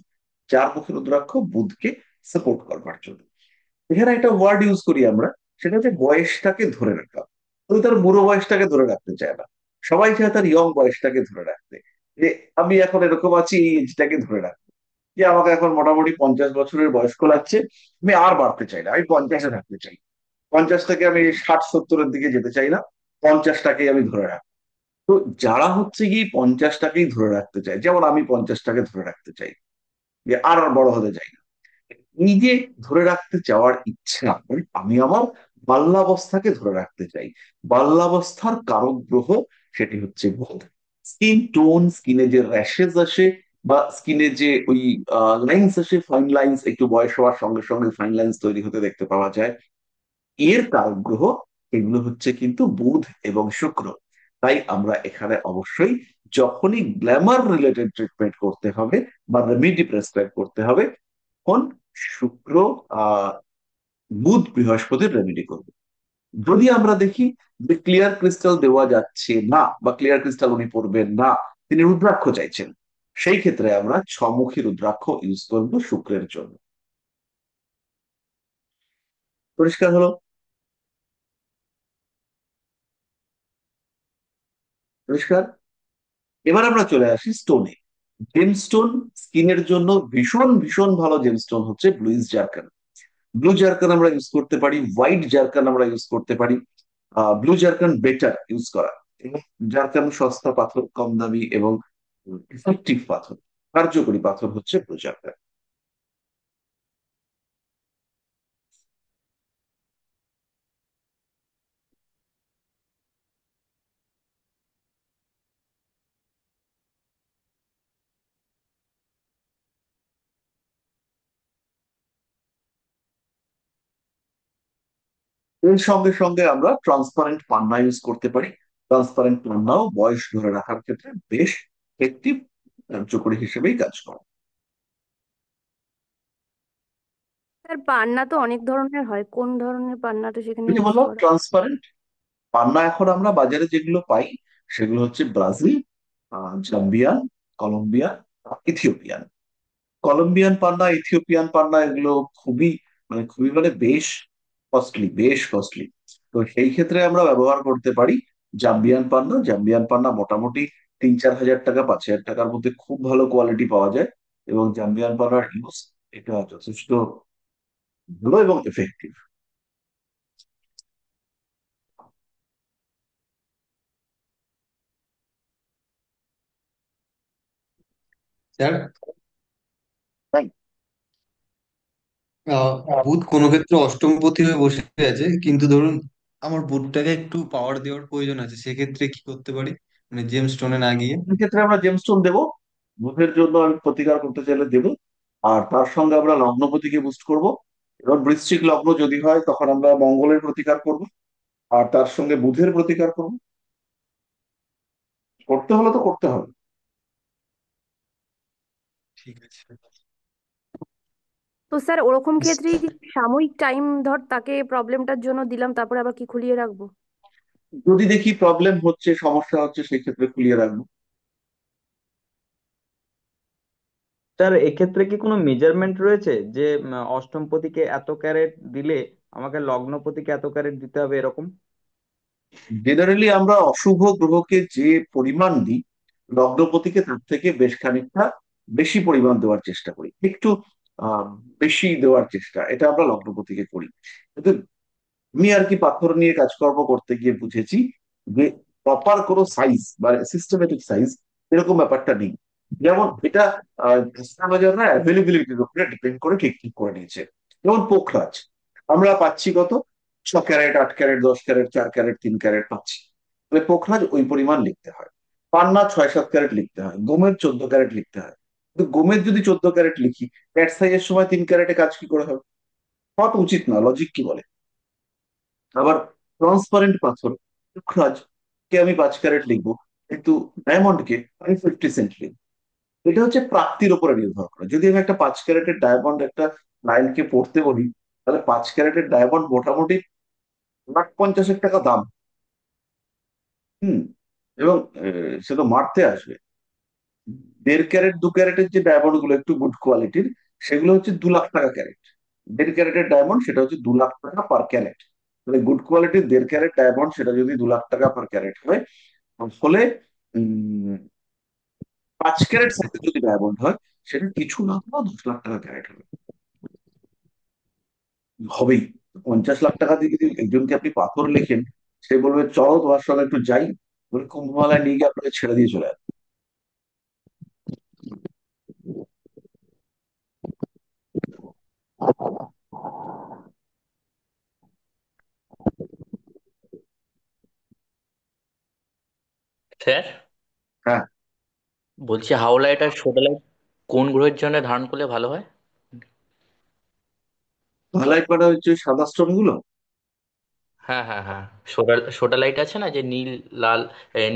A: চারমুখী রুদ্রাক্ষ বুধকে সাপোর্ট করবার জন্য। এখানে একটা ওয়ার্ড ইউজ করি আমরা, সেটা হচ্ছে বয়সটাকে ধরে রাখা। কেউ তার বুড়ো বয়সটাকে ধরে রাখতে চায় না, সবাই চায় তার ইয়ং বয়সটাকে ধরে রাখতে। যে আমি এখন এরকম আছি, এই এজটাকে ধরে রাখতে, যে আমাকে এখন মোটামুটি 50 বছরের বয়স্ক লাগছে, আমি আর বাড়তে চাই না, আমি 50-এ থাকতে চাই। 50 থেকে আমি 60-70-এর দিকে যেতে চাই না, 50টাকেই আমি ধরে রাখবো। তো যারা হচ্ছে কি 50টাকেই ধরে রাখতে চায়, যেমন আমি 50টাকে ধরে রাখতে চাই, যে আর বড় হতে চাই না, এই যে ধরে রাখতে চাওয়ার ইচ্ছা, মানে আমি আমার বাল্যাবস্থাকে ধরে রাখতে চাই। বাল্যাবস্থার কারক গ্রহ সেটি হচ্ছে বুধ। স্কিন টোন, স্কিনে যে র্যাশেস আসে, বা স্কিনে যে ওই লাইন্স আসে, ফাইন লাইন্স, একটু বয়স হওয়ার সঙ্গে সঙ্গে ফাইন লাইন্স তৈরি হতে দেখতে পাওয়া যায়, এর কারক গ্রহ এগুলো হচ্ছে কিন্তু বুধ এবং শুক্র। তাই আমরা এখানে অবশ্যই যখনই গ্ল্যামার রিলেটেড ট্রিটমেন্ট করতে হবে বা রেমিডি প্রেসক্রাইব করতে হবে, তখন শুক্র, আহ বুধ, বৃহস্পতির রেমেডি করব। যদি আমরা দেখি যে ক্লিয়ার ক্রিস্টাল দেওয়া যাচ্ছে না, বা ক্লিয়ার ক্রিস্টাল উনি পড়বেন না, তিনি রুদ্রাক্ষ চাইছেন, সেই ক্ষেত্রে আমরা ছমুখী রুদ্রাক্ষ ইউজ করব শুক্রের জন্য। পরিষ্কার হলো? পরিষ্কার। এবার আমরা চলে আসি স্টোনে। জেমস্টোন স্কিনের জন্য ভীষণ ভীষণ ভালো জেমস্টোন হচ্ছে ব্লুইস জারকান। ব্লু জারকান আমরা ইউজ করতে পারি, হোয়াইট জারকান আমরা ইউজ করতে পারি। ব্লু জারকান বেটার ইউজ করা। এবং জারকান সস্তা পাথর, কম দামি এবং ইফেক্টিভ পাথর, কার্যকরী পাথর হচ্ছে ব্লু জারকান। এর সঙ্গে সঙ্গে আমরা ট্রান্সপারেন্ট পান্না ইউজ করতে পারি। ট্রান্সপারেন্ট পান্নাও বয়স ধরে রাখার ক্ষেত্রে বেশ এফেক্টিভ, কার্যকরী হিসেবেই কাজ করে।
D: স্যার পান্না তো অনেক ধরনের হয়, কোন ধরনের পান্নাটা সেখানে
A: এই যে
D: ইউজ
A: বললাম
D: করা?
A: ট্রান্সপারেন্ট পান্না, এখন আমরা বাজারে যেগুলো পাই সেগুলো হচ্ছে Brazil, Zambian, Colombian, Ethiopian. Colombian পান্না, ইথিওপিয়ান পান্না, এগুলো খুবই খুবই বেশ কস্টলি, বেশ কস্টলি। তো সেই ক্ষেত্রে আমরা ব্যবহার করতে পারি জাম্বিয়ান পান্না। জাম্বিয়ান পান্না মোটামুটি 3-4 হাজার টাকা, 5 হাজার টাকার মধ্যে খুব ভালো কোয়ালিটি পাওয়া যায়। এবং জাম্বিয়ান পান্নার ইউজ এটা যথেষ্ট ভালো এবং এফেক্টিভ।
E: স্যার,
A: তাই
E: আহ, বুধ কোনো ক্ষেত্রে অষ্টমপতি হয়ে বসে আছে, কিন্তু ধরুন আমার বুধটাকে একটু পাওয়ার দেওয়ার প্রয়োজন আছে, সেক্ষেত্রে কি করতে পারি, মানে জেমস স্টোনে না গিয়ে?
A: ক্ষেত্রে আমরা জেমস্টোন দেবো। বুথের জন্য আমি প্রতিকার করতে চাইলে দেবো। আর তার সঙ্গে আমরা লগ্নপতিকে বুস্ট করব। এবার বৃশ্চিক লগ্ন যদি হয় তখন আমরা মঙ্গলের প্রতিকার করব, আর তার সঙ্গে বুধের প্রতিকার করব। করতে হলে তো করতে হবে।
E: ঠিক আছে।
D: তো স্যার ওরকম ক্ষেত্রেই কি সাময়িক টাইম ধর তাকে প্রবলেমটার জন্য দিলাম, তারপরে আবার কি খুলিয়ে রাখবো?
A: যদি দেখি প্রবলেম হচ্ছে, সমস্যা হচ্ছে, সেই ক্ষেত্রে খুলিয়ে রাখবো।
F: স্যার এক্ষেত্রে কি কোনো মেজারমেন্ট রয়েছে যে অষ্টমপতিকে এত ক্যারেট দিলে আমাকে লগ্নপতিকে এত ক্যারেট দিতে হবে এরকম?
A: জেনারেলি আমরা অশুভ গ্রহকে যে পরিমাণ দিই, লগ্নপতিকে তার থেকে বেশ খানিকটা বেশি পরিমাণ দেওয়ার চেষ্টা করি, একটু আহ বেশি দেওয়ার চেষ্টা, এটা আমরা লগ্নপতিকে করি। কিন্তু আমি আর কি পাথর নিয়ে কাজকর্ম করতে গিয়ে বুঝেছি যে প্রপার কোনো সাইজ বা সিস্টেমেটিক সাইজ এরকম ব্যাপারটা নেই। যেমন এটা অ্যাস্ট্রোলজাররা অ্যাভেলেবিলিটির উপরে ডিপেন্ড করে ঠিক ঠিক করে নিয়েছে। যেমন পোখরাজ আমরা পাচ্ছি কত, 6 carat, 8 carat, 10 carat, 4 carat, 3 carat পাচ্ছি। তাহলে পোখরাজ ওই পরিমাণ লিখতে হয়। পান্না 6-7 ক্যারেট লিখতে হয়, গোমেদ 14 ক্যারেট লিখতে হয়। কিন্তু গোমেদ যদি 14 ক্যারেট লিখি, ক্যাট সাইজের সময় 3 ক্যারেটে কাজ কি করে হবে? হওয়া তো উচিত না, লজিক কি বলে? আবার ট্রান্সপারেন্ট পাথর পুখরাজ কে আমি 5 ক্যারেট লিখবো, কিন্তু ডায়মন্ড কে আমি 50 সেন্ট লিখবো। এটা হচ্ছে প্রাপ্তির উপরে নির্ভর করে। যদি আমি একটা 5 ক্যারেটের ডায়মন্ড একটা ক্লায়েন্টকে পড়তে বলি, তাহলে 5 ক্যারেটের ডায়মন্ড মোটামুটি 1,50,000 টাকা দাম। হুম। এবং সে তো মারতে আসবে। 1.5 ক্যারেট 2 ক্যারেটের যে ডায়মন্ড গুলো একটু গুড কোয়ালিটির, সেগুলো হচ্ছে 2 লাখ টাকা ক্যারেট। 1.5 ক্যারেটের ডায়মন্ড সেটা হচ্ছে 2 লাখ টাকা পার ক্যারেট। তাহলে গুড কোয়ালিটির 1.5 ক্যারেট ডায়মন্ড সেটা যদি 2 লাখ টাকা পার ক্যারেট হয়, ফলে উম 5 ক্যারেট সাইজের যদি ডায়মন্ড হয়, সেটা কিছু না হলেও 10 লাখ টাকা ক্যারেট হবে, হবেই। 50 লাখ টাকা দিয়ে যদি একজনকে আপনি পাথর লেখেন, সে বলবে চলো তোমার সঙ্গে একটু যাই, বলে কুম্ভমেলায় নিয়ে গিয়ে আপনাকে ছেড়ে দিয়ে চলে আসবে।
G: স্যার,
A: হ্যাঁ।
G: বলছি হাওলাইট আর সোডালাইট কোন গ্রহের জন্য ধারণ করলে ভালো হয়?
A: হাইলাইট করা হচ্ছে সাদা স্টোন গুলো।
G: হ্যাঁ হ্যাঁ হ্যাঁ, সোডালাইট আছে না, যে নীল লাল,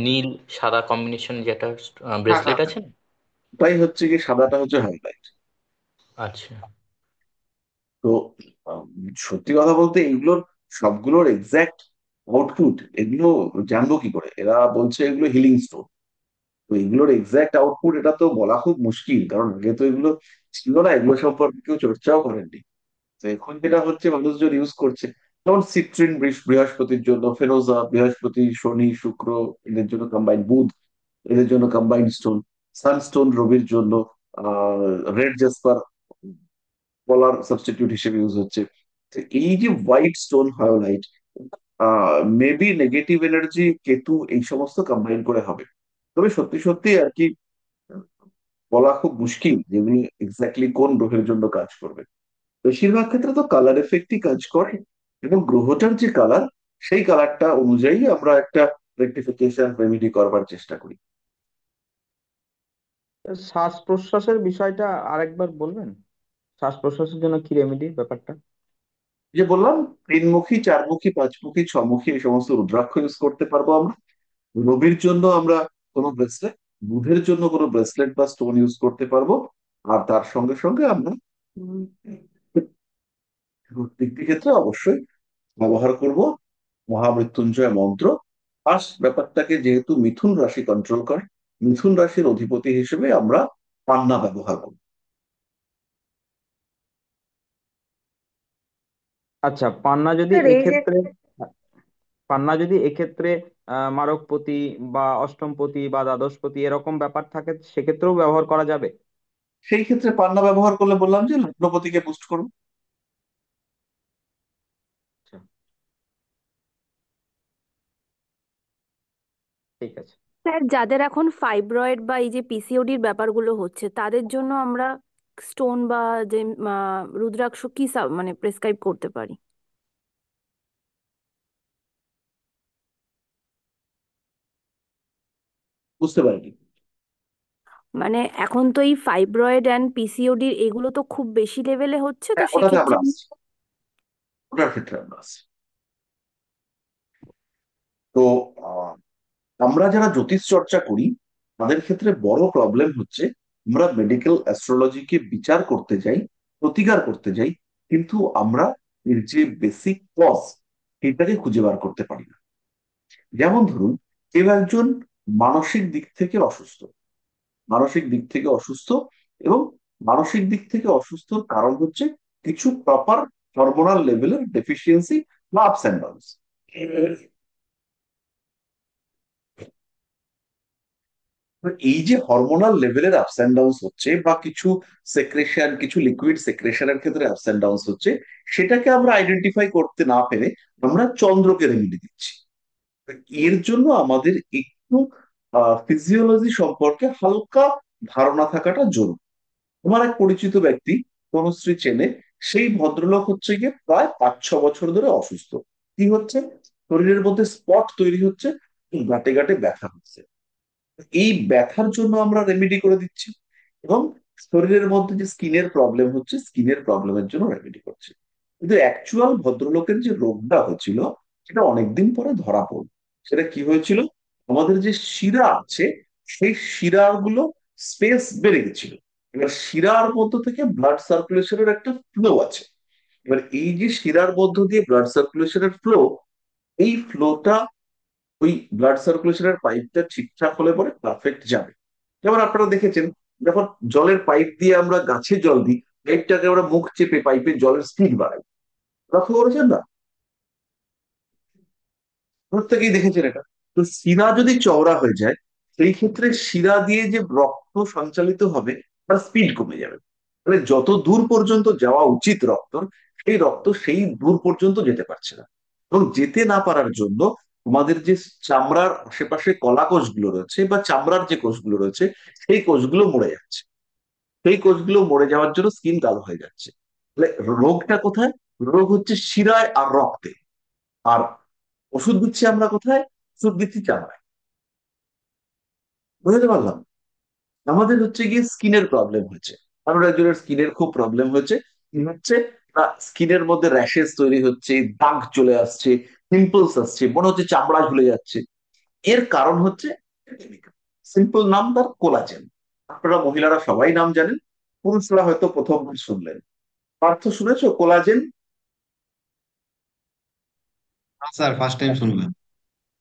G: নীল সাদা কম্বিনেশন, যে একটা
A: হ্যাঁ, হ্যাঁ,
G: ব্রেসলেট
A: হ্যাঁ।
G: আছে না?
A: ওটাই হচ্ছে কি, সাদাটা হচ্ছে হাইলাইট।
G: আচ্ছা।
A: তো আম, সত্যি কথা বলতে এইগুলোর সবগুলোর এক্সাক্ট আউটপুট এগুলো জানবো কি করে? এরা বলছে এগুলো হিলিং স্টোন। তো এগুলোর এক্সাক্ট আউটপুট এটা তো বলা খুব মুশকিল, কারণ আগে তো এগুলো ছিল না, এগুলো সম্পর্কে কেউ চর্চাও করেননি। তো এখন যেটা হচ্ছে মানুষজন ইউজ করছে, যেমন সিট্রিন বৃহস্পতির জন্য, ফেনোজা বৃহস্পতি, শনি, শুক্র এদের জন্য কম্বাইন, বুধ এদের জন্য কম্বাইন্ড স্টোন, সানস্টোন রবির জন্য, রেড জেসপার পলার সাবস্টিটিউট হিসেবে ইউজ হচ্ছে। তো এই যে white stone hyalite, maybe negative energy, Ketu এই সমস্ত কম্বাইন করে হবে। তবে সত্যি সত্যি আর কি বলা খুব মুশকিল যেগুলি এক্স্যাক্টলি কোন গ্রহের জন্য কাজ করবে। বেশিরভাগ ক্ষেত্রে তো কালার এফেক্টই কাজ করে, এবং গ্রহটার যে কালার, সেই কালারটা অনুযায়ী আমরা একটা রেক্টিফিকেশন রেমিডি করবার চেষ্টা করি।
F: শ্বাস প্রশ্বাসের বিষয়টা আরেকবার বলবেন? শ্বাস প্রশ্বাসের জন্য কি রেমেডি ব্যাপারটা?
A: যে বললাম, 3 মুখী, 4 মুখী, 5 মুখী, 6 মুখী এই সমস্ত রুদ্রাক্ষ ইউজ করতে পারবো আমরা। রবির জন্য আমরা কোনো ব্রেসলেট, বুধের জন্য কোনো ব্রেসলেট বা স্টোন ইউজ করতে পারবো। আর তার সঙ্গে সঙ্গে আমরা উম, প্রত্যেকটি ক্ষেত্রে অবশ্যই ব্যবহার করব মহামৃত্যুঞ্জয় মন্ত্র। আর ব্যাপারটাকে যেহেতু মিথুন রাশি কন্ট্রোল করে, মিথুন রাশির অধিপতি হিসেবে আমরা পান্না ব্যবহার করব।
F: আচ্ছা, পান্না যদি
D: স্যার এই যে
F: এক্ষেত্রে পান্না যদি এক্ষেত্রে মারকপতি বা অষ্টমপতি বা দ্বাদশপতি এরকম ব্যাপার থাকে সেক্ষেত্রেও ব্যবহার করা যাবে?
A: সেই ক্ষেত্রে পান্না ব্যবহার করলে বললাম যে লগ্নপতিকে বুস্ট করুন।
F: আচ্ছা, ঠিক আছে।
D: স্যার যাদের এখন ফাইব্রয়েড বা এই যে পিসিওডির ব্যাপারগুলো হচ্ছে তাদের জন্য আমরা স্টোন বা যে রুদ্রাক্ষ কি মানে প্রেসক্রাইব করতে পারি?
A: বুঝতে পারিনি।
D: মানে এখন তো এই ফাইব্রয়েড অ্যান্ড পিসিওডি এগুলো তো খুব বেশি লেভেলে হচ্ছে, তো
A: হ্যাঁ, ওটাতে
D: সেক্ষেত্রে
A: আমরা আসছি, ওটার ক্ষেত্রে আমরা আসছি। তো আহ, আমরা যারা জ্যোতিষ চর্চা করি তাদের ক্ষেত্রে বড় প্রবলেম হচ্ছে আমরা মেডিকেল অ্যাস্ট্রোলজিকে বিচার করতে যাই, প্রতিকার করতে যাই, কিন্তু আমরা এর যে বেসিক কজ সেটাকে খুঁজে বার করতে পারি না। যেমন ধরুন, কেউ একজন মানসিক দিক থেকে অসুস্থ, মানসিক দিক থেকে অসুস্থ, এবং মানসিক দিক থেকে অসুস্থর কারণ হচ্ছে কিছু প্রপার হরমোনাল লেভেলের ডেফিসিয়েন্সি বা আপস অ্যান্ড ডাউনস। তো এই যে হরমোনাল লেভেলের আপস অ্যান্ড ডাউনস হচ্ছে বা কিছু সেক্রেশন, কিছু লিকুইড সেক্রেশনের ক্ষেত্রে আপস অ্যান্ড ডাউনস হচ্ছে, সেটাকে আমরা আইডেন্টিফাই করতে না পেরে আমরা চন্দ্রকে রেমেডি দিচ্ছি। তো এর জন্য আমাদের একটু ফিজিওলজি সম্পর্কে হালকা ধারণা থাকাটা জরুরি। আমার এক পরিচিত ব্যক্তি, তনুশ্রী চেনে, সেই ভদ্রলোক হচ্ছে গিয়ে প্রায় 5-6 বছর ধরে অসুস্থ। কি হচ্ছে? শরীরের মধ্যে স্পট তৈরি হচ্ছে, গাঁটে গাঁটে ব্যথা হচ্ছে। এই ব্যথার জন্য আমরা রেমেডি করে দিচ্ছি, এবং শরীরের মধ্যে যে স্কিনের প্রবলেম হচ্ছে স্কিনের প্রবলেমের জন্য রেমেডি করছি। কিন্তু অ্যাকচুয়াল ভদ্রলোকের যে রোগটা হয়েছিল সেটা অনেকদিন পরে ধরা পড়ল। সেটা কি হয়েছিল? আমাদের যে শিরা আছে সেই শিরাগুলো স্পেস বেড়ে গেছিল। এবার শিরার মধ্য থেকে ব্লাড সার্কুলেশনের একটা ফ্লো আছে। এবার এই যে শিরার মধ্য দিয়ে ব্লাড সার্কুলেশনের ফ্লো, এই ফ্লোটা ওই ব্লাড সার্কুলেশনের পাইপটা ঠিকঠাক হলে পরে পারফেক্ট যাবে। যেমন আপনারা দেখেছেন, যখন জলের পাইপ দিয়ে আমরা গাছে জল দিই, পাইপটাকে আমরা মুখ চেপে পাইপের জলের স্পিড বাড়াই, লক্ষ্য করেছেন না? প্রত্যেকেই দেখেছেন এটা। তো শিরা যদি চওড়া হয়ে যায়, সেই ক্ষেত্রে শিরা দিয়ে যে রক্ত সঞ্চালিত হবে তার স্পিড কমে যাবে। মানে যত দূর পর্যন্ত যাওয়া উচিত রক্ত, সেই রক্ত সেই দূর পর্যন্ত যেতে পারছে না। এবং যেতে না পারার জন্য আমাদের যে চামড়ার আশেপাশে কলা কোষগুলো রয়েছে বা চামড়ার যে কোষগুলো রয়েছে সেই কোষগুলো মরে যাচ্ছে। সেই কোষগুলো মরে যাওয়ার জন্য স্কিন কালো হয়ে যাচ্ছে। তাহলে রোগটা কোথায়? রোগ হচ্ছে শিরায় আর রক্তে। আর ওষুধ দিচ্ছি আমরা কোথায়? ওষুধ দিচ্ছি চামড়ায়। বুঝতে পারলাম? আমাদের হচ্ছে গিয়ে স্কিনের প্রবলেম হয়েছে, কারোর একজনের স্কিনের খুব প্রবলেম হয়েছে। কি হচ্ছে? স্কিনের মধ্যে র্যাশেস তৈরি হচ্ছে, দাগ চলে আসছে, পিম্পলস আসছে, মনে হচ্ছে চামড়া ঝুলে যাচ্ছে। এর কারণ হচ্ছে সিম্পল নাম তার কোলাজেন। আপনারা মহিলারা সবাই নাম জানেন, পুরুষরা হয়তো প্রথমবার শুনলেন। পার্থ, শুনেছো কোলাজেন?
E: স্যার ফার্স্ট টাইম শুনলাম।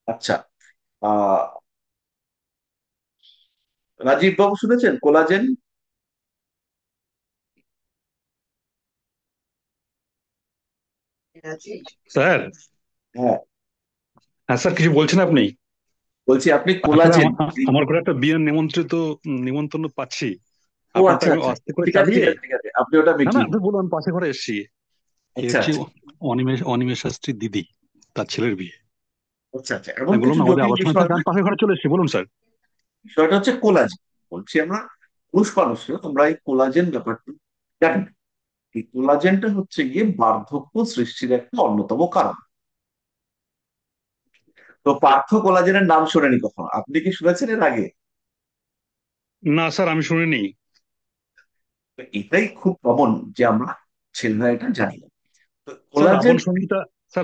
A: আচ্ছা। আহ রাজীব বাবু, শুনেছেন কোলাজেন?
H: স্যার,
A: হ্যাঁ,
H: হ্যাঁ স্যার, কিছু বলছেন আপনি?
A: বলছি আপনি
H: আসলে
A: কোলাজেন।
H: আমার ঘরে একটা বিয়ের নিমন্ত্রণ পাচ্ছি।
A: ও
H: আপনারটা
A: আচ্ছা
H: আমি
A: আচ্ছা,
H: আস্তে করে
A: ঠিক আছে ঠিক
H: চালিয়ে,
A: আছে ঠিক আছে, আপনি ওটা
H: না না
A: মিটিয়ে
H: আপনি
A: নিন।
H: বলুন, আমি পাশে ঘরে এসেছি। এ
A: আচ্ছা
H: হচ্ছে
A: আচ্ছা
H: অনিমেষ শাস্ত্রীর দিদি, তার ছেলের বিয়ে।
A: আচ্ছা আচ্ছা, এমন
H: আমি বললাম
A: কিছু
H: না, আমাদের
A: জটিল
H: আলোচনা
A: বিষয়
H: চলছে, আমি
A: নয়।
H: পাশে ঘরে চলে এসেছি, বলুন স্যার।
A: বিষয়টা হচ্ছে কোলাজেন। বলছি আমরা পুরুষ মানুষরা আমরা এই কোলাজেন ব্যাপারটা জানি না। এই কোলাজেনটা হচ্ছে গিয়ে বার্ধক্য সৃষ্টির একটা অন্যতম কারণ। তো পার্থ কোলাজেনের নাম শোনেনি কখনো? আপনি কি শুনেছেন এর আগে?
H: না স্যার, আমি শুনিনি।
A: তো এটাই খুব কমন যে আমরা ছেলেরা এটা জানি না। তো
H: স্যার
A: কোলাজেন,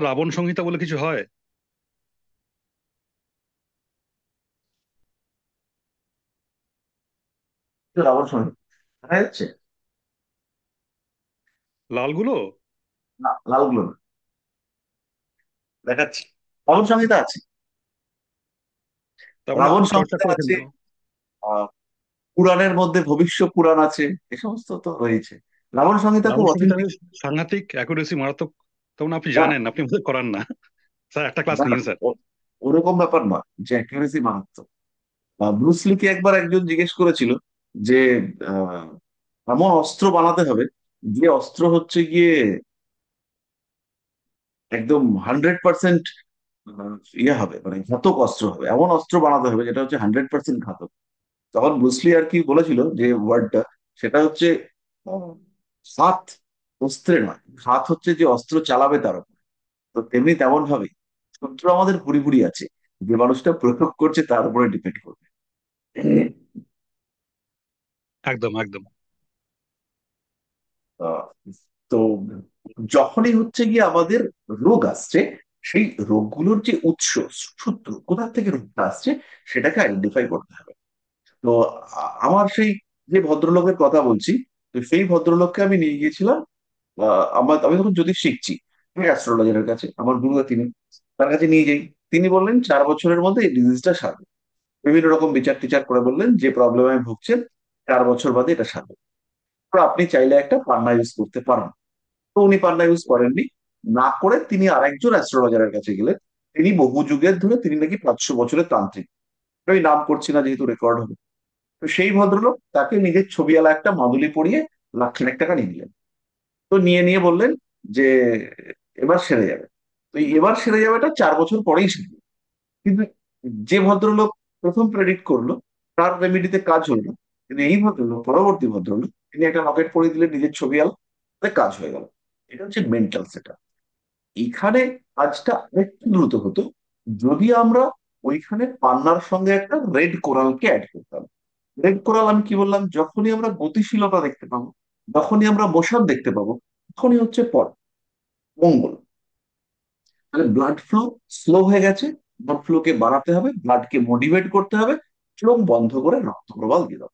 H: রাবণ সংহিতা বলে কিছু হয়?
A: রাবণ সংহিতা দেখা যাচ্ছে?
H: লালগুলো?
A: না, লালগুলো না, দেখাচ্ছি। রাবণ সংহিতা আছে,
H: তার মানে
A: রাবণ
H: খুব চর্চা
A: সংহিতা
H: করেছেন
A: আছে।
H: তো।
A: আহ পুরাণের মধ্যে ভবিষ্য পুরাণ আছে, এ সমস্ত তো রয়েছে। রাবণ সংহিতা খুব
H: রাবণ সংহিতা
A: অথেন্টিক।
H: সাংঘাতিক অ্যাকুরেসি, মারাত্মক। তেমন আপনি
A: না
H: জানেন, আপনি বোধহয় করান না। স্যার একটা ক্লাস
A: না,
H: নিন স্যার।
A: ওরকম ব্যাপার নয় যে অ্যাকুরেসি মারাত্মক। ব্রুসলিকে একবার একজন জিজ্ঞেস করেছিল যে আহ, এমন অস্ত্র বানাতে হবে যে অস্ত্র হচ্ছে গিয়ে একদম 100% ইয়ে হবে, মানে ঘাতক অস্ত্র হবে, এমন অস্ত্র বানাতে হবে যেটা হচ্ছে 100% ঘাতক। তখন ব্রুসলি আর কি বলেছিল যে ওয়ার্ডটা, সেটা হচ্ছে আহ, সাত অস্ত্রে নয়, হাত হচ্ছে যে অস্ত্র চালাবে তার উপর। তো তেমনি তেমন ভাবে শত্রু আমাদের ভুরি ভুরি আছে, যে মানুষটা প্রয়োগ করছে তার উপরে ডিপেন্ড করবে।
H: একদম একদম।
A: আহ, তো যখনই হচ্ছে গিয়ে আমাদের রোগ আসছে, সেই রোগগুলোর যে উৎস, সূত্র, কোথা থেকে রোগটা আসছে, সেটাকে আইডেন্টিফাই করতে হবে। তো আমার সেই যে ভদ্রলোকের কথা বলছি, তো সেই ভদ্রলোককে আমি নিয়ে গিয়েছিলাম। আমি তখন জ্যোতিষ শিখছি, অ্যাস্ট্রোলজারের কাছে, আমার গুরু তিনি, তার কাছে নিয়ে যাই। তিনি বললেন 4 বছরের মধ্যে এই ডিজিজটা সারবে। বিভিন্ন রকম বিচার টিচার করে বললেন যে প্রবলেমে ভুগছেন, 4 বছর বাদে এটা সারবে। তো আপনি চাইলে একটা পান্না ইউজ করতে পারেন। তো উনি পান্না ইউজ করেননি, না করে তিনি আরেকজন অ্যাস্ট্রোলজারের কাছে গেলেন। তিনি বহু যুগের ধরে, তিনি নাকি 500 বছরের তান্ত্রিক। আমি নাম করছি না, যেহেতু রেকর্ড হবে। তো সেই ভদ্রলোক তাকে নিজের ছবিওয়ালা একটা মাদুলি পরিয়ে 1,00,000 টাকা নিয়ে নিলেন। তো নিয়ে বললেন যে এবার সেরে যাবে। তো এই এবার সেরে যাবেটা 4 বছর পরেই সেরে। কিন্তু যে ভদ্রলোক প্রথম প্রেডিক্ট করলো, তার রেমেডিতে কাজ হলো না। কিন্তু এই ভদ্রলোক, পরবর্তী ভদ্রলোক, তিনি একটা লকেট পরিয়ে দিলেন নিজের ছবি আলো, তাতে কাজ হয়ে গেল। এটা হচ্ছে মেন্টাল সেটা। এখানে কাজটা একটু দ্রুত হতো যদি আমরা ওইখানে পান্নার সঙ্গে একটা রেড কোরালকে অ্যাড করতাম। রেড কোরাল আমি কি বললাম, যখনই আমরা গতিশীলতা দেখতে পাবো, যখনই আমরা মোশন দেখতে পাবো, তখনই হচ্ছে পর মঙ্গল। তাহলে ব্লাড ফ্লো স্লো হয়ে গেছে, ব্লাড ফ্লোকে বাড়াতে হবে, ব্লাডকে মোটিভেট করতে হবে, চোখ বন্ধ করে রক্ত প্রবাল দিয়ে দাও।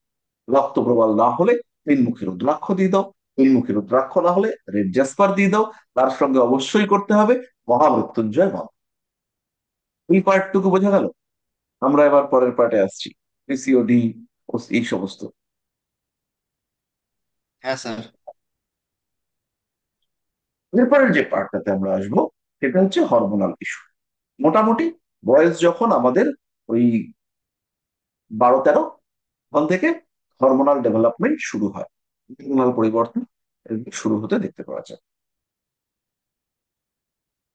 A: রক্ত প্রবাল না হলে তিনমুখী রুদ্রাক্ষ দিয়ে দাও। তিনমুখী রুদ্রাক্ষ না হলে রেড জাসপার দিয়ে দাও। তার সঙ্গে অবশ্যই করতে হবে মহামৃত্যুঞ্জয় মন্ত্র। এই পার্টটুকু বোঝা গেল। আমরা এবার পরের পার্টে আসছি, পিসিওডি, এই সমস্ত।
E: হ্যাঁ স্যার।
A: এরপরের যে পার্টটাতে আমরা আসবো, সেটা হচ্ছে হরমোনাল ইস্যু। মোটামুটি বয়স যখন আমাদের ওই 12-13, তখন থেকে হরমোনাল ডেভেলপমেন্ট শুরু হয়, হরমোনাল পরিবর্তন শুরু হতে দেখতে পাওয়া যায়।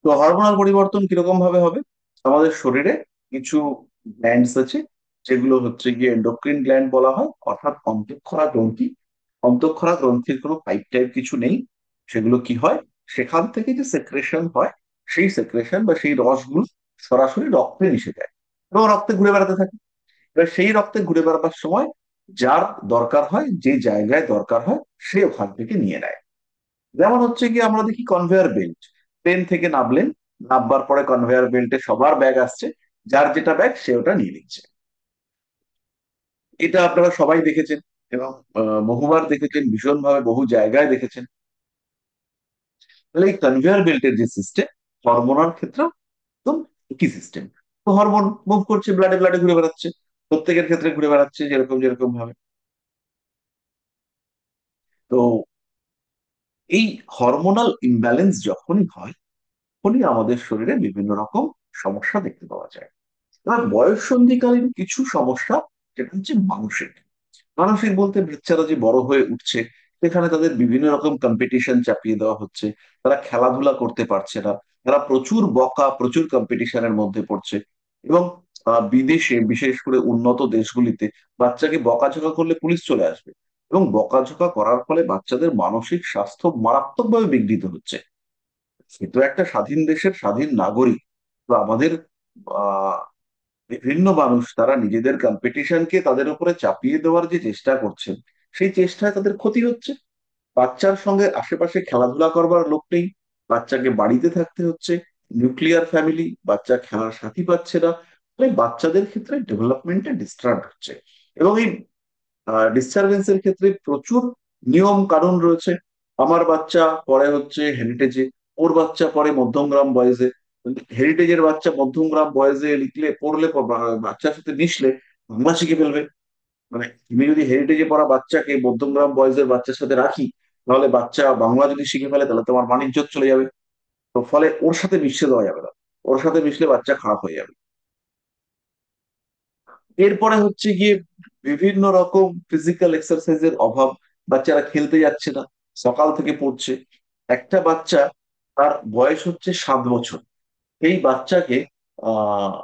A: তো হরমোনাল পরিবর্তন কিরকম ভাবে হবে? আমাদের শরীরে কিছু গ্ল্যান্ডস আছে, যেগুলো হচ্ছে গিয়ে এন্ডোক্রিন গ্ল্যান্ড বলা হয়, অর্থাৎ অন্তঃক্ষরা গ্রন্থি। অন্তঃক্ষরা গ্রন্থির কোনো পাইপ টাইপ কিছু নেই। সেগুলো কি হয়, সেখান থেকে যে সেক্রেশন হয়, সেই সেক্রেশন বা সেই রসগুলো সরাসরি রক্তে মিশে যায় এবং রক্তে ঘুরে বেড়াতে থাকে। এবার সেই রক্তে ঘুরে বেড়াবার সময় যার দরকার হয়, যে জায়গায় দরকার হয়, সে ওখান থেকে নিয়ে নেয়। যেমন হচ্ছে কি, আমরা দেখি কনভেয়ার বেল্ট, ট্রেন থেকে নামলেন, নামবার পরে কনভেয়ার বেল্টে সবার ব্যাগ আসছে, যার যেটা ব্যাগ সে ওটা নিয়ে নিচ্ছে। এটা আপনারা সবাই দেখেছেন এবং বহুবার দেখেছেন, ভীষণভাবে বহু জায়গায় দেখেছেন। তাহলে এই কনভেয়ার বেল্টের যে সিস্টেম, হরমোনাল ক্ষেত্রে একদম একই সিস্টেম। তো হরমোন মুভ করছে, ব্লাডে ব্লাডে ঘুরে বেড়াচ্ছে, প্রত্যেকের ক্ষেত্রে ঘুরে বেড়াচ্ছে যেরকম যেরকম ভাবে। তো এই হরমোনাল ইমব্যালেন্স যখনই হয়, তখনই আমাদের শরীরে বিভিন্ন রকম সমস্যা দেখতে পাওয়া যায়। এবার বয়ঃসন্ধিকালীন কিছু সমস্যা, যেটা হচ্ছে মানসিক। মানসিক বলতে বাচ্চারা যে বড় হয়ে উঠছে, সেখানে তাদের বিভিন্ন রকম কম্পিটিশন চাপিয়ে দেওয়া হচ্ছে। তারা খেলাধুলা করতে পারছে না, তারা প্রচুর বকা, প্রচুর কম্পিটিশনের মধ্যে পড়ছে। এবং বিদেশে, বিশেষ করে উন্নত দেশগুলিতে, বাচ্চাকে বকাঝকা করলে পুলিশ চলে আসবে। এবং বকাঝকা করার ফলে বাচ্চাদের মানসিক স্বাস্থ্য মারাত্মকভাবে বিঘ্নিত হচ্ছে। সে তো একটা স্বাধীন দেশের স্বাধীন নাগরিক। তো আমাদের আহ বিভিন্ন মানুষ, তারা নিজেদের কম্পিটিশনকে তাদের উপরে চাপিয়ে দেওয়ার যে চেষ্টা করছেন, সেই চেষ্টায় তাদের ক্ষতি হচ্ছে। বাচ্চার সঙ্গে আশেপাশে খেলাধুলা করবার লোক নেই, বাচ্চাকে বাড়িতে থাকতে হচ্ছে, নিউক্লিয়ার ফ্যামিলি, বাচ্চা খেলার সাথী পাচ্ছে না। ফলে বাচ্চাদের ক্ষেত্রে ডেভেলপমেন্টে ডিস্টার্ব হচ্ছে। এবং এই ডিস্টারবেন্সের ক্ষেত্রে প্রচুর নিয়ম কানুন রয়েছে। আমার বাচ্চা পরে হচ্ছে হেরিটেজে, ওর বাচ্চা পরে মধ্যমগ্রাম বয়েজে। হেরিটেজের বাচ্চা মধ্যমগ্রাম বয়েজে লিখলে, পড়লে, বাচ্চার সাথে মিশলে বাংলা শিখে ফেলবে। মানে তুমি যদি হেরিটেজে পড়া বাচ্চাকে মধ্যমগ্রাম বয়েজের বাচ্চার সাথে রাখি, তাহলে বাচ্চা বাংলা যদি শিখে ফেলে, তাহলে তোমার মানিজ্যত চলে যাবে। তো ফলে ওর সাথে মিশতে দেওয়া যাবে না, ওর সাথে মিশলে বাচ্চা খারাপ হয়ে যাবে। এরপরে হচ্ছে গিয়ে বিভিন্ন রকম ফিজিক্যাল এক্সারসাইজের অভাব, বাচ্চারা খেলতে যাচ্ছে না, সকাল থেকে পড়ছে। একটা বাচ্চা, তার বয়স হচ্ছে 7 বছর, এই বাচ্চাকে আহ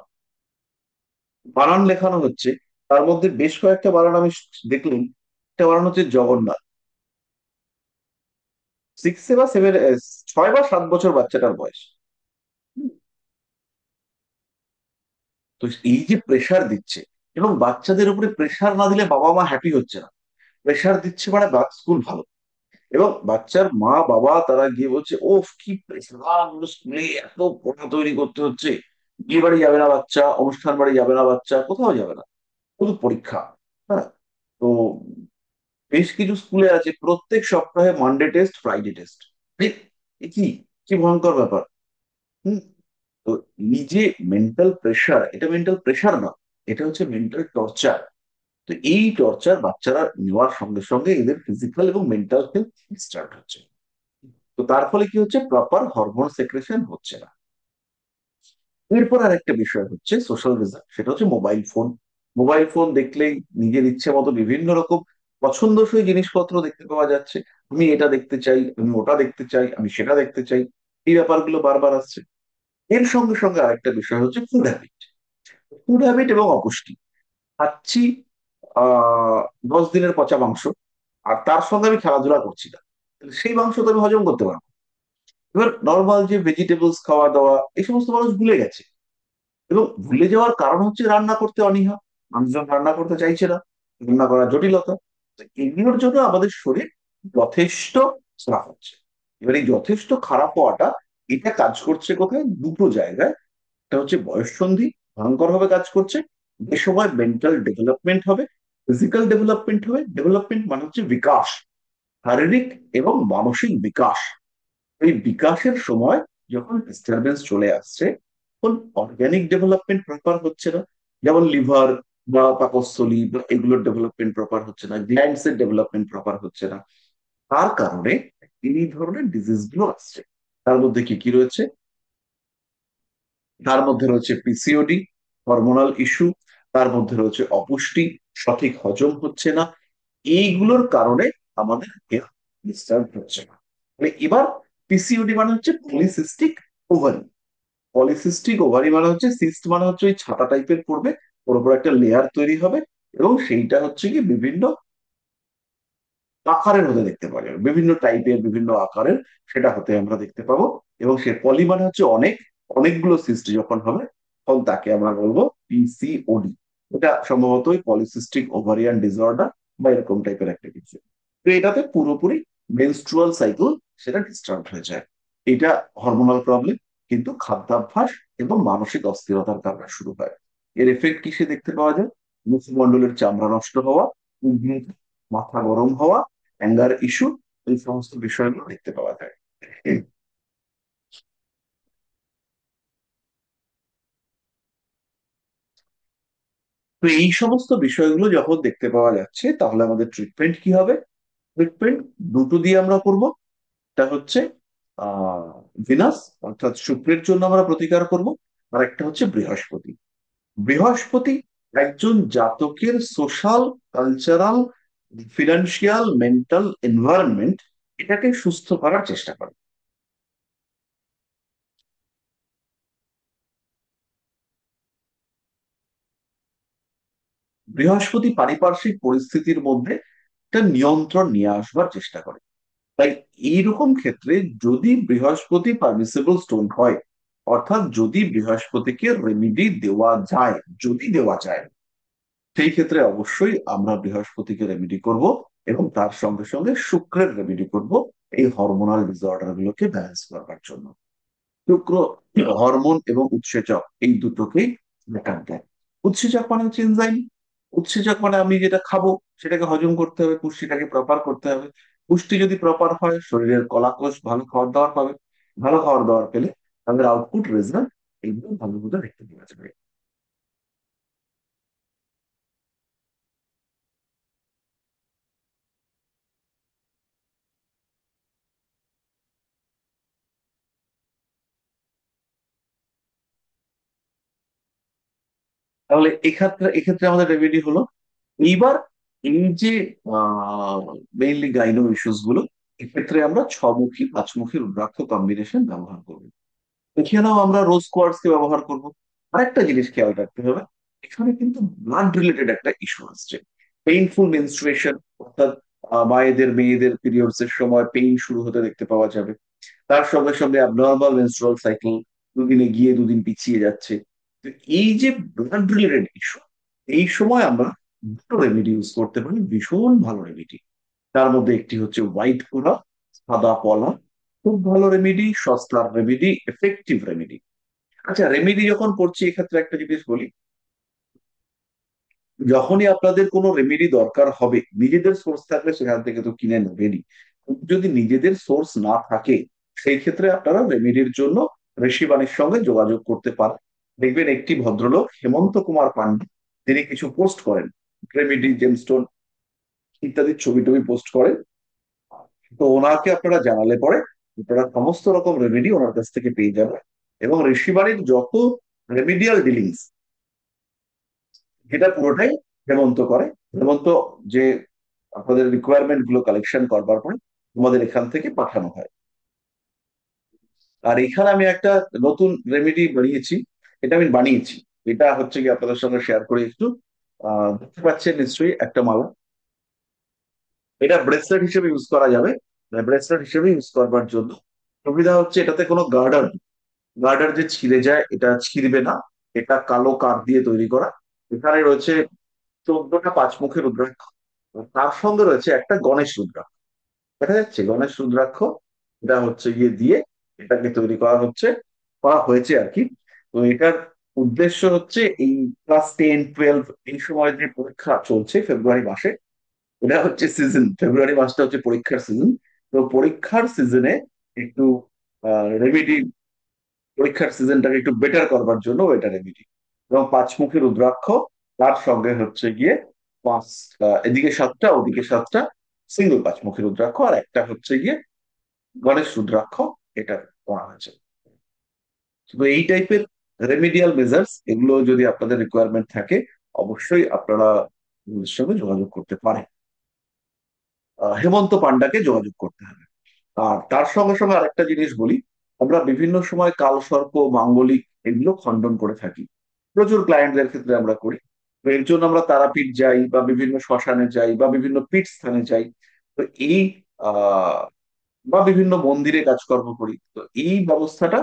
A: বানান লেখানো হচ্ছে। তার মধ্যে বেশ কয়েকটা বানান আমি দেখলাম। একটা বানান হচ্ছে জগন্নাথ। 6 বা 7, 6 বা 7 বছর বাচ্চাটার বয়স। তো এই যে প্রেসার দিচ্ছে, এবং বাচ্চাদের উপরে প্রেসার না দিলে বাবা মা হ্যাপি হচ্ছে না। প্রেশার দিচ্ছে মানে স্কুল ভালো, এবং বাচ্চার মা বাবা তারা গিয়ে বলছে ও কি প্রেশার, স্কুলে এত পড়া তৈরি করতে হচ্ছে, বিয়ে বাড়ি যাবে না বাচ্চা, অনুষ্ঠান বাড়ি যাবে না বাচ্চা, কোথাও যাবে না, শুধু পরীক্ষা। হ্যাঁ, তো বেশ কিছু স্কুলে আছে প্রত্যেক সপ্তাহে মানডে টেস্ট, ফ্রাইডে টেস্ট। কি কি ভয়ঙ্কর ব্যাপার! হুম। তো এই যে মেন্টাল প্রেশার, এটা মেন্টাল প্রেশার না, এটা হচ্ছে মেন্টাল টর্চার। তো এই টর্চার বাচ্চারা নেওয়ার সঙ্গে সঙ্গে এদের ফিজিক্যাল এবং মেন্টাল হেলথ স্টার্ট হচ্ছে। তো তার ফলে কি হচ্ছে, প্রপার হরমোন সেক্রেশন হচ্ছে না। এরপর আরেকটা বিষয় হচ্ছে সোশ্যাল রিজন, সেটা হচ্ছে মোবাইল ফোন। মোবাইল ফোন দেখলেই নিজের ইচ্ছে মতো বিভিন্ন রকম পছন্দসই জিনিসপত্র দেখতে পাওয়া যাচ্ছে। আমি এটা দেখতে চাই, আমি ওটা দেখতে চাই, আমি সেটা দেখতে চাই, এই ব্যাপারগুলো বারবার আসছে। এর সঙ্গে সঙ্গে আরেকটা বিষয় হচ্ছে ফুড হ্যাবিট। ফুড হ্যাবিট এবং অপুষ্টি। খাচ্ছি 10 দিনের পচা মাংস, আর তার সঙ্গে আমি খেলাধুলা করছি না, তাহলে সেই মাংস তো আমি হজম করতে পারবো না। এবার নর্মাল যে ভেজিটেবলস খাওয়া দাওয়া, এই সমস্ত মানুষ ভুলে গেছে। এবং ভুলে যাওয়ার কারণ হচ্ছে রান্না করতে অনীহা, মানুষজন রান্না করতে চাইছে না, রান্না করার জটিলতা। তো এগুলোর জন্য আমাদের শরীর যথেষ্ট খারাপ হচ্ছে। এবার এই যথেষ্ট খারাপ হওয়াটা, এটা কাজ করছে কোথায়, দুটো জায়গায়। একটা হচ্ছে বয়ঃসন্ধি, ভয়ঙ্কর ভাবে কাজ করছে। যে সময় মেন্টাল ডেভেলপমেন্ট হবে, ফিজিক্যাল ডেভেলপমেন্ট হবে। ডেভেলপমেন্ট মানে হচ্ছে বিকাশ, শারীরিক এবং মানসিক বিকাশ। এই বিকাশের সময় যখন ডিস্টারবেন্স চলে আসছে, তখন অর্গানিক ডেভেলপমেন্ট প্রপার হচ্ছে না। যেমন লিভার বা পাকস্থলী বা এগুলোর ডেভেলপমেন্ট প্রপার হচ্ছে না, গ্ল্যান্ডস এর ডেভেলপমেন্ট প্রপার হচ্ছে না। তার কারণে এই ধরনের ডিজিজ গুলো আসছে। তার মধ্যে কি কি রয়েছে? তার মধ্যে রয়েছে পিসিওডি, হরমোনাল ইস্যু। তার মধ্যে রয়েছে অপুষ্টি, সঠিক হজম হচ্ছে না। এইগুলোর কারণে আমাদের হেলথ ডিস্টার্ব হচ্ছে না। মানে এবার পিসিওডি মানে হচ্ছে পলিসিস্টিক ওভারি। পলিসিস্টিক ওভারি মানে হচ্ছে, সিস্ট মানে হচ্ছে ওই ছাতা টাইপের পড়বে, ওর উপর একটা লেয়ার তৈরি হবে, এবং সেইটা হচ্ছে কি বিভিন্ন আকারের হতে দেখতে পাওয়া যাবে, বিভিন্ন টাইপের বিভিন্ন আকারের সেটা হতে আমরা দেখতে পাবো। এবং সে পলি মানে হচ্ছে অনেক, অনেকগুলো সিস্ট যখন হবে, তখন তাকে আমরা বলবো পিসিওডি। এটা সম্ভবত ওই পলিসিস্টিক ওভারিয়ান ডিসঅর্ডার বা এরকম টাইপের একটা কিছু। তো এটাতে পুরোপুরি মেনস্ট্রুয়াল সাইকেল সেটা ডিস্টার্ব হয়ে যায়। এটা হরমোনাল প্রবলেম, কিন্তু খাদ্যাভ্যাস এবং মানসিক অস্থিরতার কারণে শুরু হয়। এর এফেক্ট কিসে দেখতে পাওয়া যায়? মুখমণ্ডলের চামড়া নষ্ট হওয়া, উদ্ভিদ, মাথা গরম হওয়া, অ্যাঙ্গার ইস্যু, এই সমস্ত বিষয়গুলো দেখতে পাওয়া যায়। হুম। তো এই সমস্ত বিষয়গুলো যখন দেখতে পাওয়া যাচ্ছে, তাহলে আমাদের ট্রিটমেন্ট কি হবে? ট্রিটমেন্ট দুটো দিয়ে আমরা করব। একটা হচ্ছে আহ ভিনাস, অর্থাৎ শুক্রের জন্য আমরা প্রতিকার করব। আর একটা হচ্ছে বৃহস্পতি। বৃহস্পতি একজন জাতকের social, cultural, financial, mental environment, এটাকে সুস্থ করার চেষ্টা করে। বৃহস্পতি পারিপার্শ্বিক পরিস্থিতির মধ্যে একটা নিয়ন্ত্রণ নিয়ে আসবার চেষ্টা করে। তাই এইরকম ক্ষেত্রে যদি বৃহস্পতি পারমিসেবল স্টোন হয়, অর্থাৎ যদি বৃহস্পতিকে রেমিডি দেওয়া যায়, যদি দেওয়া যায়, সেই ক্ষেত্রে অবশ্যই আমরা বৃহস্পতিকে রেমেডি করব, এবং তার সঙ্গে সঙ্গে শুক্রের রেমেডি করব, এই হরমোনাল ডিসঅর্ডার গুলোকে ব্যালেন্স করবার জন্য। শুক্র হরমোন এবং উৎসেচক, এই দুটোকেই ব্যাটার দেয়। উৎসেচক মানে হচ্ছে এনজাইম। উৎসেচক মানে আমি যেটা খাবো সেটাকে হজম করতে হবে, পুষ্টিটাকে প্রপার করতে হবে। পুষ্টি যদি প্রপার হয়, শরীরের কলাকোষ ভালো খাবার দাবার পাবে। ভালো খাবার দাবার পেলে তাদের আউটপুট, রেজাল্ট, এইগুলো ভালো মতো দেখতে পাওয়া যাবে। তাহলে এক্ষেত্রে এক্ষেত্রে আমাদের রেমেডি হলো। এইবার এই যে মেইনলি গাইনো ইস্যুস গুলো, এক্ষেত্রে আমরা ছমুখী পাঁচমুখী রুদ্রাক্ষ কম্বিনেশন ব্যবহার করবো। এখানেও আমরা রোজ কোয়ার্টজ কে ব্যবহার করব। আরেকটা জিনিস খেয়াল রাখতে হবে, এখানে কিন্তু ব্লাড রিলেটেড একটা ইস্যু আসছে। পেইনফুল মেনস্ট্রুয়েশন, অর্থাৎ মায়েদের মেয়েদের পিরিয়ডস এর সময় পেইন শুরু হতে দেখতে পাওয়া যাবে। তার সঙ্গে সঙ্গে অ্যাবনর্মাল মেনস্ট্রুয়াল সাইকেল, দুদিনে গিয়ে দুদিন পিছিয়ে যাচ্ছে। তো এই যে ব্লাড রিলেটেড ইস্যু, এই সময় আমরা দুটো রেমেডি ইউজ করতে পারেন, ভীষণ ভালো রেমেডি। তার মধ্যে একটি হচ্ছে হোয়াইট কোরা, সাদা পলা। খুব ভালো রেমেডি, সস্তার রেমেডি, এফেক্টিভ রেমেডি। আচ্ছা, রেমেডি যখন করছি এক্ষেত্রে একটা জিনিস বলি, যখনই আপনাদের কোনো রেমেডি দরকার হবে, নিজেদের সোর্স থাকলে সেখান থেকে তো কিনে নেবেনই। যদি নিজেদের সোর্স না থাকে, সেই ক্ষেত্রে আপনারা রেমেডির জন্য ঋষিবাণীর সঙ্গে যোগাযোগ করতে পারেন। দেখবেন একটি ভদ্রলোক হেমন্ত কুমার পান্ডে, তিনি কিছু পোস্ট করেন, রেমেডি, জেমস্টোন ইত্যাদি ছবি টবি পোস্ট করেন। তো ওনাকে আপনারা জানালে পরে আপনারা সমস্ত রকম রেমেডি ওনার কাছ থেকে পেয়ে যাবেন। এবং ঋষিবাণীর যত রেমিডিয়াল ডিলিংস, এটা পুরোটাই হেমন্ত করে। হেমন্ত যে আপনাদের রিকোয়ারমেন্ট গুলো কালেকশন করবার পরে আমাদের এখান থেকে পাঠানো হয়। আর এখানে আমি একটা নতুন রেমেডি বানিয়েছি, এটা আমি বানিয়েছি, এটা হচ্ছে কি আপনাদের সঙ্গে শেয়ার করে একটু। দেখতে পাচ্ছেন নিশ্চয়ই একটা মালা, এটা ব্রেসলেট হিসেবে ইউজ করা যাবে। ব্রেসলেট হিসেবে ইউজ করবার জন্য সুবিধা হচ্ছে এটাতে কোনো গার্ডার, গার্ডার যে ছিঁড়ে যায় এটা ছিঁড়বে না। এটা কালো কাঠ দিয়ে তৈরি করা। এখানে রয়েছে 14টা পাঁচমুখী রুদ্রাক্ষ, তার সঙ্গে রয়েছে একটা গণেশ রুদ্রাক্ষ। দেখা যাচ্ছে গণেশ রুদ্রাক্ষ, এটা হচ্ছে গিয়ে দিয়ে এটাকে তৈরি করা হচ্ছে, করা হয়েছে আর কি। তো এটার উদ্দেশ্য হচ্ছে এই ক্লাস 10, 12 এই সময় যে পরীক্ষা চলছে ফেব্রুয়ারি মাসে, এটা হচ্ছে সিজন, ফেব্রুয়ারি মাসটা হচ্ছে পরীক্ষার সিজন। তো পরীক্ষার সিজনে একটু রেমেডি, পরীক্ষার সিজনটাকে একটু বেটার করবার জন্য এটা রেমেডি। এবং পাঁচমুখী রুদ্রাক্ষ, তার সঙ্গে হচ্ছে গিয়ে পাঁচ, এদিকে 7টা ওদিকে 7টা সিঙ্গল পাঁচমুখী রুদ্রাক্ষ, আর একটা হচ্ছে গিয়ে গণেশ রুদ্রাক্ষ, এটা করা হয়েছে। তো এই টাইপের রেমিডিয়াল মেজার্স, এগুলো যদি আপনাদের রিকোয়ারমেন্ট থাকে, অবশ্যই আপনারা আমাদের সঙ্গে যোগাযোগ করতে পারেন। হেমন্ত পান্ডাকে যোগাযোগ করতে হবে। আর তার সঙ্গে সঙ্গে আরেকটা জিনিস বলি, আমরা বিভিন্ন সময় কালসর্প, মাঙ্গলিক এগুলো খণ্ডন করে থাকি, প্রচুর ক্লায়েন্টদের ক্ষেত্রে আমরা করি। তো এর জন্য আমরা তারাপীঠ যাই বা বিভিন্ন শ্মশানে যাই বা বিভিন্ন পীঠ স্থানে যাই। তো এই আহ বা বিভিন্ন মন্দিরে কাজকর্ম করি। তো এই ব্যবস্থাটা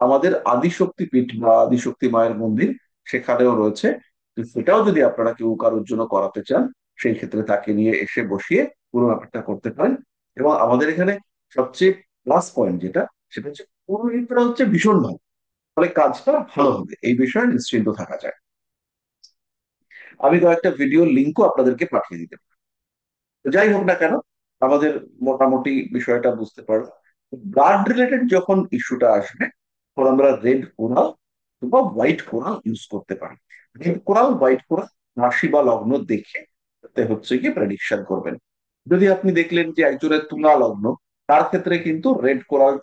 A: আমাদের আদিশক্তি পীঠ বা আদিশক্তি মায়ের মন্দির, সেখানেও রয়েছে। তো সেটাও যদি আপনারা কেউ কারোর জন্য করাতে চান, সেই ক্ষেত্রে তাকে নিয়ে এসে বসিয়ে পুরো ব্যাপারটা করতে পারেন। এবং আমাদের এখানে সবচেয়ে প্লাস পয়েন্ট যেটা, সেটা হচ্ছে পুরোহিতরা হচ্ছে ভীষণ ভালো, ফলে কাজটা ভালো হবে, এই বিষয়ে নিশ্চিন্ত থাকা যায়। আমি কয়েকটা ভিডিও লিঙ্কও আপনাদেরকে পাঠিয়ে দিতে পারি। তো যাই হোক না কেন, আমাদের মোটামুটি বিষয়টা বুঝতে পারলাম। ব্লাড রিলেটেড যখন ইস্যুটা আসবে, তখন আমরা রেড কোরাল বা হোয়াইট কোরাল ইউজ করতে পারি। রেড কোরাল, হোয়াইট কোরাল রাশি বা লগ্ন দেখে তাতে হচ্ছে কি প্রেডিকশন করবেন। যদি আপনি দেখলেন যে একজনের তুলা লগ্ন, তার ক্ষেত্রে কিন্তু রেড কোরাল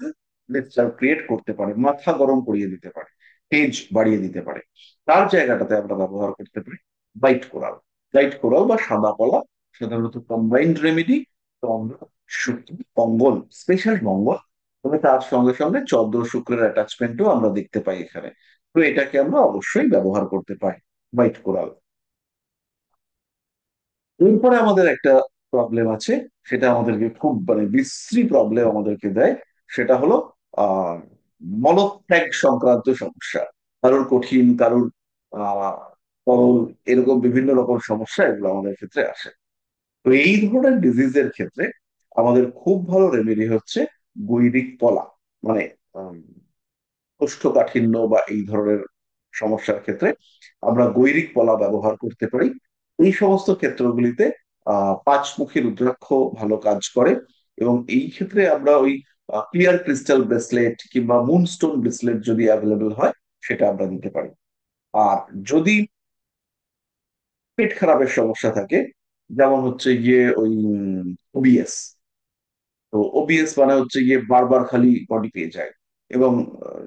A: ক্রিয়েট করতে পারে, মাথা গরম করিয়ে দিতে পারে, তেজ বাড়িয়ে দিতে পারে। তার জায়গাটাতে আমরা ব্যবহার করতে পারি হোয়াইট কোরাল। হোয়াইট কোরাল বা সাদা কলা সাধারণত কম্বাইন্ড রেমেডি। তো আমরা শুক্র, মঙ্গল, স্পেশাল মঙ্গল, তবে তার সঙ্গে সঙ্গে চন্দ্র শুক্রের অ্যাটাচমেন্টও আমরা দেখতে পাই এখানে। তো এটাকে আমরা অবশ্যই ব্যবহার করতে পারি, হোয়াইট কোরাল। এরপরে আমাদের একটা প্রবলেম আছে, সেটা আমাদেরকে খুব মানে বিশ্রী প্রবলেম আমাদেরকে দেয়। সেটা হলো আহ মলত্যাগ সংক্রান্ত সমস্যা। কারোর কঠিন, কারোর আহ তরল, এরকম বিভিন্ন রকম সমস্যা এগুলো আমাদের ক্ষেত্রে আসে। তো এই ধরনের ডিজিজের ক্ষেত্রে আমাদের খুব ভালো রেমেডি হচ্ছে গৈরিক পলা। মানে আম, কোষ্ঠকাঠিন্য বা এই ধরনের সমস্যার ক্ষেত্রে আমরা গৈরিক পলা ব্যবহার করতে পারি। এই সমস্ত ক্ষেত্রগুলিতে পাঁচমুখী রুদ্রাক্ষ ভালো কাজ করে। এবং এই ক্ষেত্রে আমরা ওই ক্লিয়ার ক্রিস্টাল ব্রেসলেট কিংবা মুনস্টোন ব্রেসলেট যদি অ্যাভেলেবল হয়, সেটা আমরা দিতে পারি। আর যদি পেট খারাপের সমস্যা থাকে, যেমন হচ্ছে গিয়ে ওই ওবিএস, তো ওবিএস মানে হচ্ছে গিয়ে বারবার খালি বডি পেয়ে যায় এবং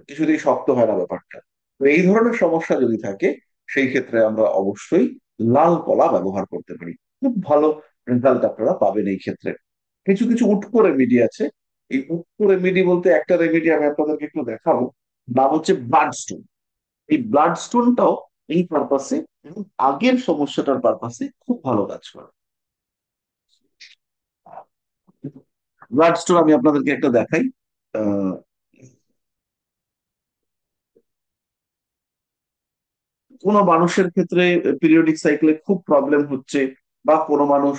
A: কিছুতেই শক্ত হয় না ব্যাপারটা। তো এই ধরনের সমস্যা যদি থাকে, সেই ক্ষেত্রে আমরা অবশ্যই লাল কলা ব্যবহার করতে পারি। খুব ভালো রেজাল্ট আপনারা পাবেন এই ক্ষেত্রে। কিছু কিছু উটকো রেমেডি আছে। এই উটকো রেমেডি বলতে একটা রেমেডি আমি আপনাদেরকে একটু দেখাবো, নাম হচ্ছে ব্লাড স্টোন। এই ব্লাড স্টোনটাও এই পারপাসে এবং আগের সমস্যাটার পারপাসে খুব ভালো কাজ করে। ব্লাড স্টোন আমি আপনাদেরকে একটা দেখাই। কোনো মানুষের ক্ষেত্রে পিরিয়ডিক সাইকেলে খুব প্রবলেম হচ্ছে, বা কোনো মানুষ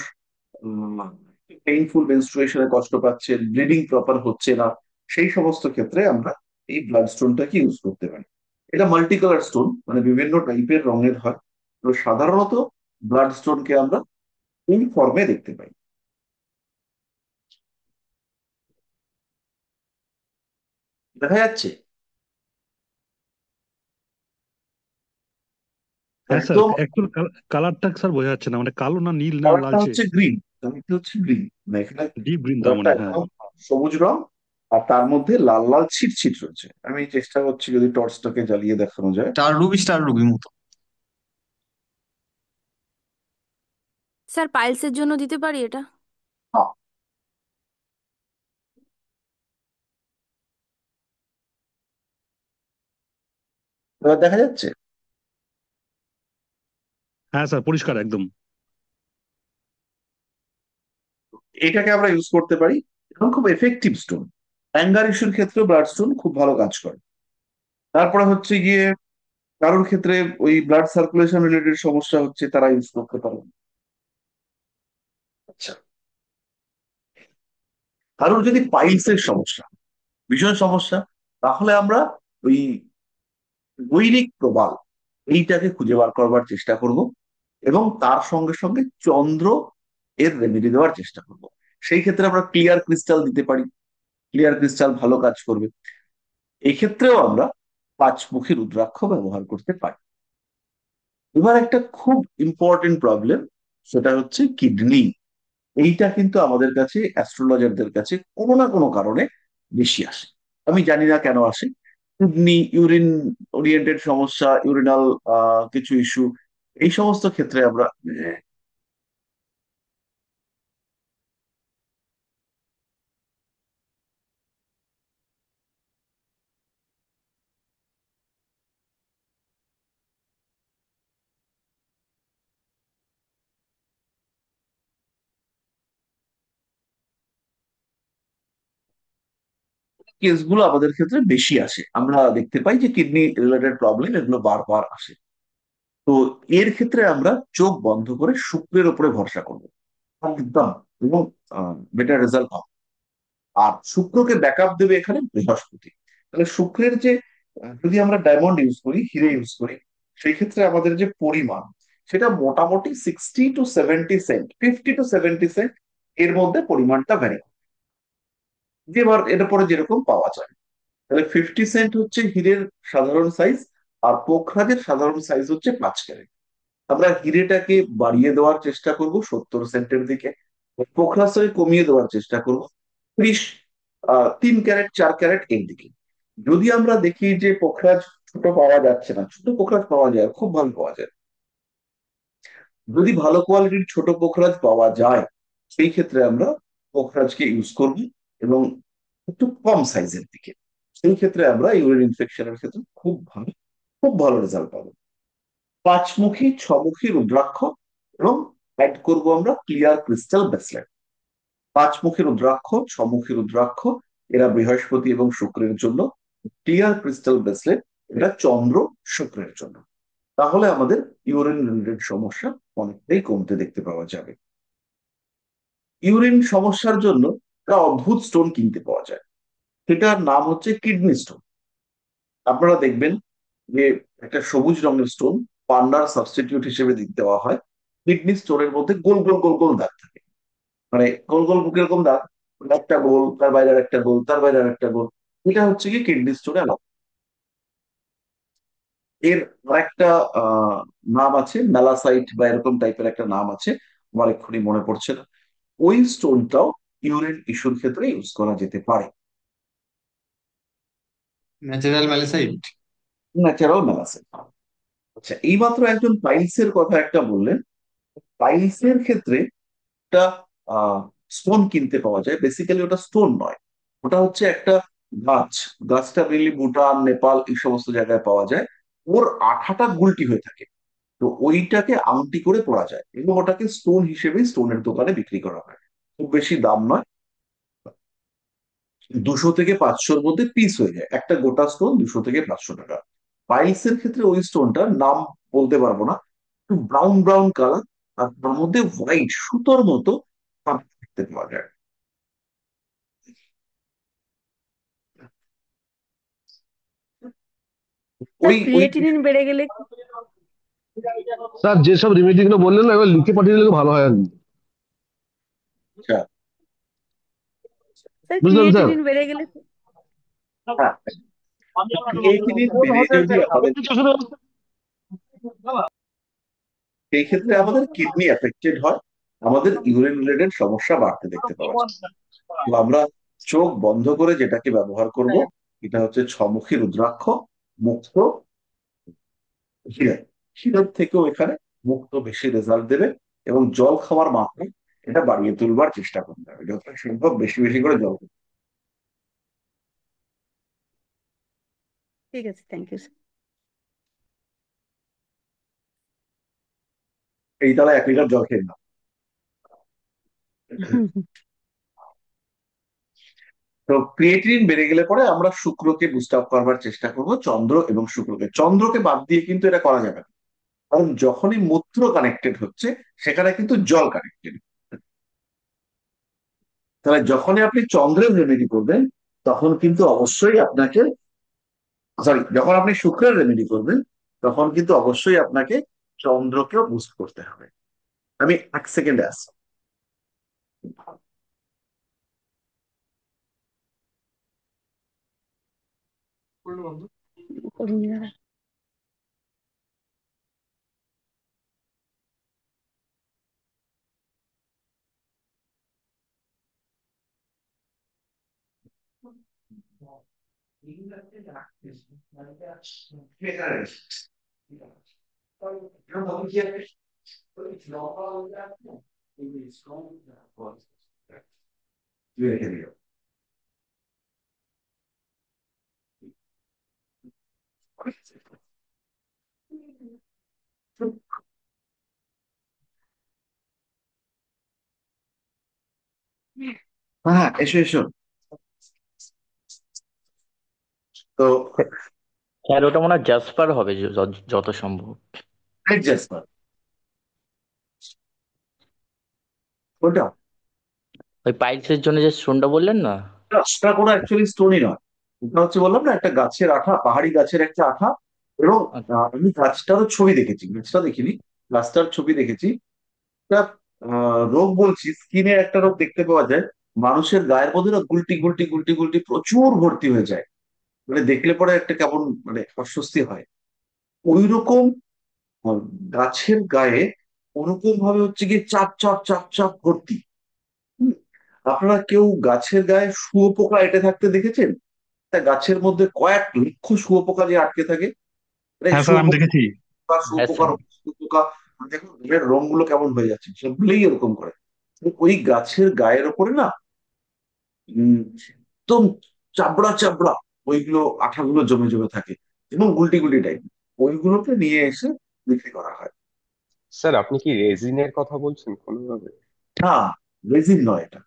A: পেইনফুল মেনস্ট্রুয়েশনে কষ্ট পাচ্ছে, ব্লিডিং প্রপার হচ্ছে না, সেই সমস্ত ক্ষেত্রে আমরা এই ব্লাড স্টোনটাকে ইউজ করতে পারি। এটা মাল্টি কালার স্টোন, মানে বিভিন্ন টাইপের রঙের হয়। তো সাধারণত ব্লাড স্টোনকে আমরা এই ফর্মে দেখতে পাই। দেখা যাচ্ছে
H: হ্যাঁ স্যার,
A: একদম।
H: অ্যাকচুয়াল কালারটা স্যার বোঝা যাচ্ছে না, মানে কালো না নীল না
A: কালারটা
H: লালচে।
A: হচ্ছে গ্রিন, কালারটা হচ্ছে গ্রিন, মানে এখানে
H: ডিপ গ্রিন তার
A: কালারটা
H: মানে, হ্যাঁ।
A: একদম সবুজ রং, আর তার মধ্যে লাল লাল ছিট ছিট রয়েছে। আমি চেষ্টা করছি যদি টর্চটাকে জ্বালিয়ে দেখানো যায়।
E: স্টার রুবি মতো।
D: স্যার পাইলসের জন্য দিতে পারি এটা?
A: হ্যাঁ, এবার দেখা যাচ্ছে।
H: হ্যাঁ স্যার, পরিষ্কার একদম।
A: এটাকে আমরা ইউজ করতে পারি, এবং খুব এফেক্টিভ স্টোন। অ্যাঙ্গার ইস্যুর ক্ষেত্রে ব্লাড স্টোন খুব ভালো কাজ করে। তারপরে হচ্ছে গিয়ে কারোর ক্ষেত্রে ওই ব্লাড সার্কুলেশন রিলেটেড সমস্যা হচ্ছে, তারা ইউজ করতে পারে। আচ্ছা, কারোর যদি পাইলসের সমস্যা, ভীষণ সমস্যা, তাহলে আমরা ওই দৈনিক প্রবাল এইটাকে খুঁজে বার করবার চেষ্টা করব, এবং তার সঙ্গে সঙ্গে চন্দ্র এর রেমেডি দেওয়ার চেষ্টা করব। সেই ক্ষেত্রে আমরা ক্লিয়ার ক্রিস্টাল দিতে পারি, ক্লিয়ার ক্রিস্টাল ভালো কাজ করবে। এই ক্ষেত্রেও আমরা পাঁচমুখী রুদ্রাক্ষ ব্যবহার করতে পারি। এবার একটা খুব ইম্পর্টেন্ট প্রবলেম, সেটা হচ্ছে কিডনি। এইটা কিন্তু আমাদের কাছে অ্যাস্ট্রোলজারদের কাছে কোনো না কোনো কারণে বেশি আসে। আমি জানি না কেন আসে। কিডনি, ইউরিন ওরিয়েন্টেড সমস্যা, ইউরিনাল কিছু ইস্যু, এই সমস্ত ক্ষেত্রে আমরা কেসগুলো আমাদের ক্ষেত্রে বেশি আসে। আমরা দেখতে পাই যে কিডনি রিলেটেড প্রবলেম এগুলো বারবার আসে। তো এর ক্ষেত্রে আমরা চোখ বন্ধ করে শুক্রের উপরে ভরসা করবো একদম, এবং বেটার রেজাল্ট পাবো। আর শুক্রকে ব্যাকআপ দেবে এখানে বৃহস্পতি। তাহলে শুক্রের যে যদি আমরা ডায়মন্ড ইউজ করি, হিরে ইউজ করি, সেই ক্ষেত্রে আমাদের যে পরিমাণ, সেটা মোটামুটি 60 to 70 সেন্ট, 50 to 70 সেন্ট এর মধ্যে পরিমাণটা ভ্যারি, যেবার এর পরে যেরকম পাওয়া যায়। তাহলে 50 সেন্ট হচ্ছে হীরের সাধারণ সাইজ, আর পোখরাজের সাধারণ সাইজ হচ্ছে 5 ক্যারেট। আমরা হিরেটাকে বাড়িয়ে দেওয়ার চেষ্টা করব 70 সেন্টের দিকে, পোখরাজটাকে কমিয়ে দেওয়ার চেষ্টা করব 30, 3 ক্যারেট 4 ক্যারেট এর দিকে। যদি আমরা দেখি যে পোখরাজ ছোট পাওয়া যাচ্ছে না, ছোট পোখরাজ পাওয়া যায়, খুব ভালো পাওয়া যায়। যদি ভালো কোয়ালিটির ছোট পোখরাজ পাওয়া যায়, সেই ক্ষেত্রে আমরা পোখরাজকে ইউজ করব, এবং একটু কম সাইজের দিকে। সেই ক্ষেত্রে আমরা ইউরিন ইনফেকশনের ক্ষেত্রে খুব ভালো রেজাল্ট পাবো। পাঁচমুখী ছমুখী রুদ্রাক্ষ, এবং অ্যাড করব আমরা ক্লিয়ার ক্রিস্টাল ব্রেসলেট। পাঁচমুখী রুদ্রাক্ষ, ছমুখী রুদ্রাক্ষ, এরা বৃহস্পতি এবং শুক্রের জন্য। ক্লিয়ার ক্রিস্টাল ব্রেসলেট, এটা চন্দ্র শুক্রের জন্য। তাহলে আমাদের ইউরিন রিলেটেড সমস্যা অনেকটাই কমতে দেখতে পাওয়া যাবে। ইউরিন সমস্যার জন্য একটা অদ্ভুত স্টোন কিনতে পাওয়া যায়, সেটার নাম হচ্ছে কিডনি স্টোন। আপনারা দেখবেন যে একটা সবুজ রঙের স্টোন পান্নার সাবস্টিটিউট হিসেবে দেওয়া হয়। কিডনি স্টোনের মধ্যে গোল গোল গোল গোল দাগ থাকে, মানে গোল গোল কিরকম দাগ, একটা গোল, তার বাইরে আর একটা গোল, তার বাইরে আর একটা গোল। এটা হচ্ছে কি কিডনি স্টোনের লক্ষণ। এর আরেকটা আহ নাম আছে, মেলাসাইট বা এরকম টাইপের একটা নাম আছে, আমার এক্ষুনি মনে পড়ছে না। ওই স্টোনটাও ইউরিন ইস্যুর ক্ষেত্রে ইউজ করা যেতে পারে।
E: ন্যাচারাল ম্যালিসাইট।
A: ন্যাচারাল মেলাসাইট। আচ্ছা, এইমাত্র একজন পাইলসের কথা একটা বললেন। পাইলসের ক্ষেত্রে একটা স্টোন কিনতে পাওয়া যায়, বেসিক্যালি ওটা স্টোন নয়, ওটা হচ্ছে একটা গাছ। গাছটা মেনলি ভুটান, নেপাল এই সমস্ত জায়গায় পাওয়া যায়। ওর আঠাটা গুলটি হয়ে থাকে। তো ওইটাকে আংটি করে পরা যায়, এবং ওটাকে স্টোন হিসেবে স্টোনের দোকানে বিক্রি করা হয়। খুব বেশি দাম নয়, 200 থেকে 500-র মধ্যে পিস হয়ে যায়। একটা গোটা স্টোন 200 থেকে 500 টাকা। পাইলসের ক্ষেত্রে ওই স্টোনটার নাম বলতে পারবো না, একটু ব্রাউন ব্রাউন কালার, আর তার মধ্যে হোয়াইট সুতোর মতো পাপড়ি দেখতে পাওয়া যায়।
D: স্যার
A: ওই ওই
D: ক্রিয়েটিনিন বেড়ে গেলে
I: স্যার যেসব রেমেডি গুলো বললেন না এবার লিখে পাঠিয়ে দিলে ভালো হয় আর কি।
A: আচ্ছা,
D: স্যার
I: বুঝলেন স্যার?
D: ক্রিয়েটিনিন বেড়ে গেলে
A: হ্যাঁ, ক্রিয়েটিনিন বেড়ে যদি আমাদের, সেই ক্ষেত্রে আমাদের কিডনি এফেক্টেড হয়, আমাদের ইউরিন রিলেটেড সমস্যা বাড়তে দেখতে পাওয়া যায়। তো আমরা চোখ বন্ধ করে যেটাকে ব্যবহার করব, এটা হচ্ছে ছমুখী রুদ্রাক্ষ, মুক্ত হিরণ। হিরণ থেকেও এখানে মুক্ত বেশি রেজাল্ট দেবে, এবং জল খাওয়ার মাত্রা এটা বাড়িয়ে তুলবার চেষ্টা করতে হবে, যতটা সম্ভব বেশি বেশি করে জল খেতে
D: ঠিক আছে, থ্যাংক ইউ স্যার।
A: হবে। এই তালা 1 লিটার জল খেয়ে নাও। তো ক্রিয়েটিনিন বেড়ে গেলে পরে আমরা শুক্রকে বুস্ট আপ করবার চেষ্টা করব, চন্দ্র এবং শুক্রকে। চন্দ্রকে বাদ দিয়ে কিন্তু এটা করা যাবে না, কারণ যখনই মূত্র কানেক্টেড হচ্ছে সেখানে কিন্তু জল কানেক্টেড। তাহলে যখনই আপনি চন্দ্রের রেমেডি করবেন, তখন কিন্তু অবশ্যই আপনাকে, সরি, যখন আপনি শুক্রের রেমেডি করবেন, তখন কিন্তু অবশ্যই আপনাকে চন্দ্রকেও বুস্ট করতে হবে। আমি 1 সেকেন্ডে আসছি। হ্যাঁ, এসো এসো। তো
G: স্যার ওটা মনে হয় জাসপার হবে যত সম্ভব।
A: জাসপার ওটা,
G: ওই পাইলসের জন্য যে স্টোনটা বললেন না।
A: ওটা কোনো অ্যাকচুয়ালি স্টোনই নয়। ওটা হচ্ছে, বললাম না, একটা গাছের আঠা, পাহাড়ি গাছের একটা আঠা। এবং
G: আচ্ছা।
A: আমি গাছটারও ছবি দেখেছি, গাছটা দেখিনি, গাছটার ছবি দেখেছি। একটা রোগ বলছি, স্কিনের একটা রোগ দেখতে পাওয়া যায়, মানুষের গায়ের মধ্যে না গুলটি গুলটি গুলটি গুলটি প্রচুর ভর্তি হয়ে যায়, মানে দেখলে পরে একটা কেমন মানে অস্বস্তি হয়। ওই রকম গাছের গায়ে ওরকম ভাবে হচ্ছে গিয়ে চাপ চাপ চাপ চাপ ভর্তি। হুম, আপনারা কেউ গাছের গায়ে শুয়োপোকা এঁটে থাকতে দেখেছেন? তা গাছের মধ্যে কয়েক লক্ষ শুয়োপোকা যে আটকে থাকে, মানে
H: হ্যাঁ স্যার, আমি
A: শুয়োপোকা
H: দেখেছি।
G: হ্যাঁ
A: শুয়োপোকার
G: স্যার।
A: শুয়োপোকা, দেখুন এর রংগুলো কেমন হয়ে যাচ্ছে, সবগুলোই এরকম করে। তো ওই গাছের গায়ের ওপরে না একদম চাবড়া চাবড়া ওইগুলো আঠাগুলো জমে জমে থাকে, এবং গুলটি গুলটি টাইপ, ওইগুলোকে নিয়ে এসে বিক্রি করা হয়।
J: স্যার আপনি কি রেজিনের কথা বলছেন কোনোভাবে?
A: না, রেজিন নয় এটা,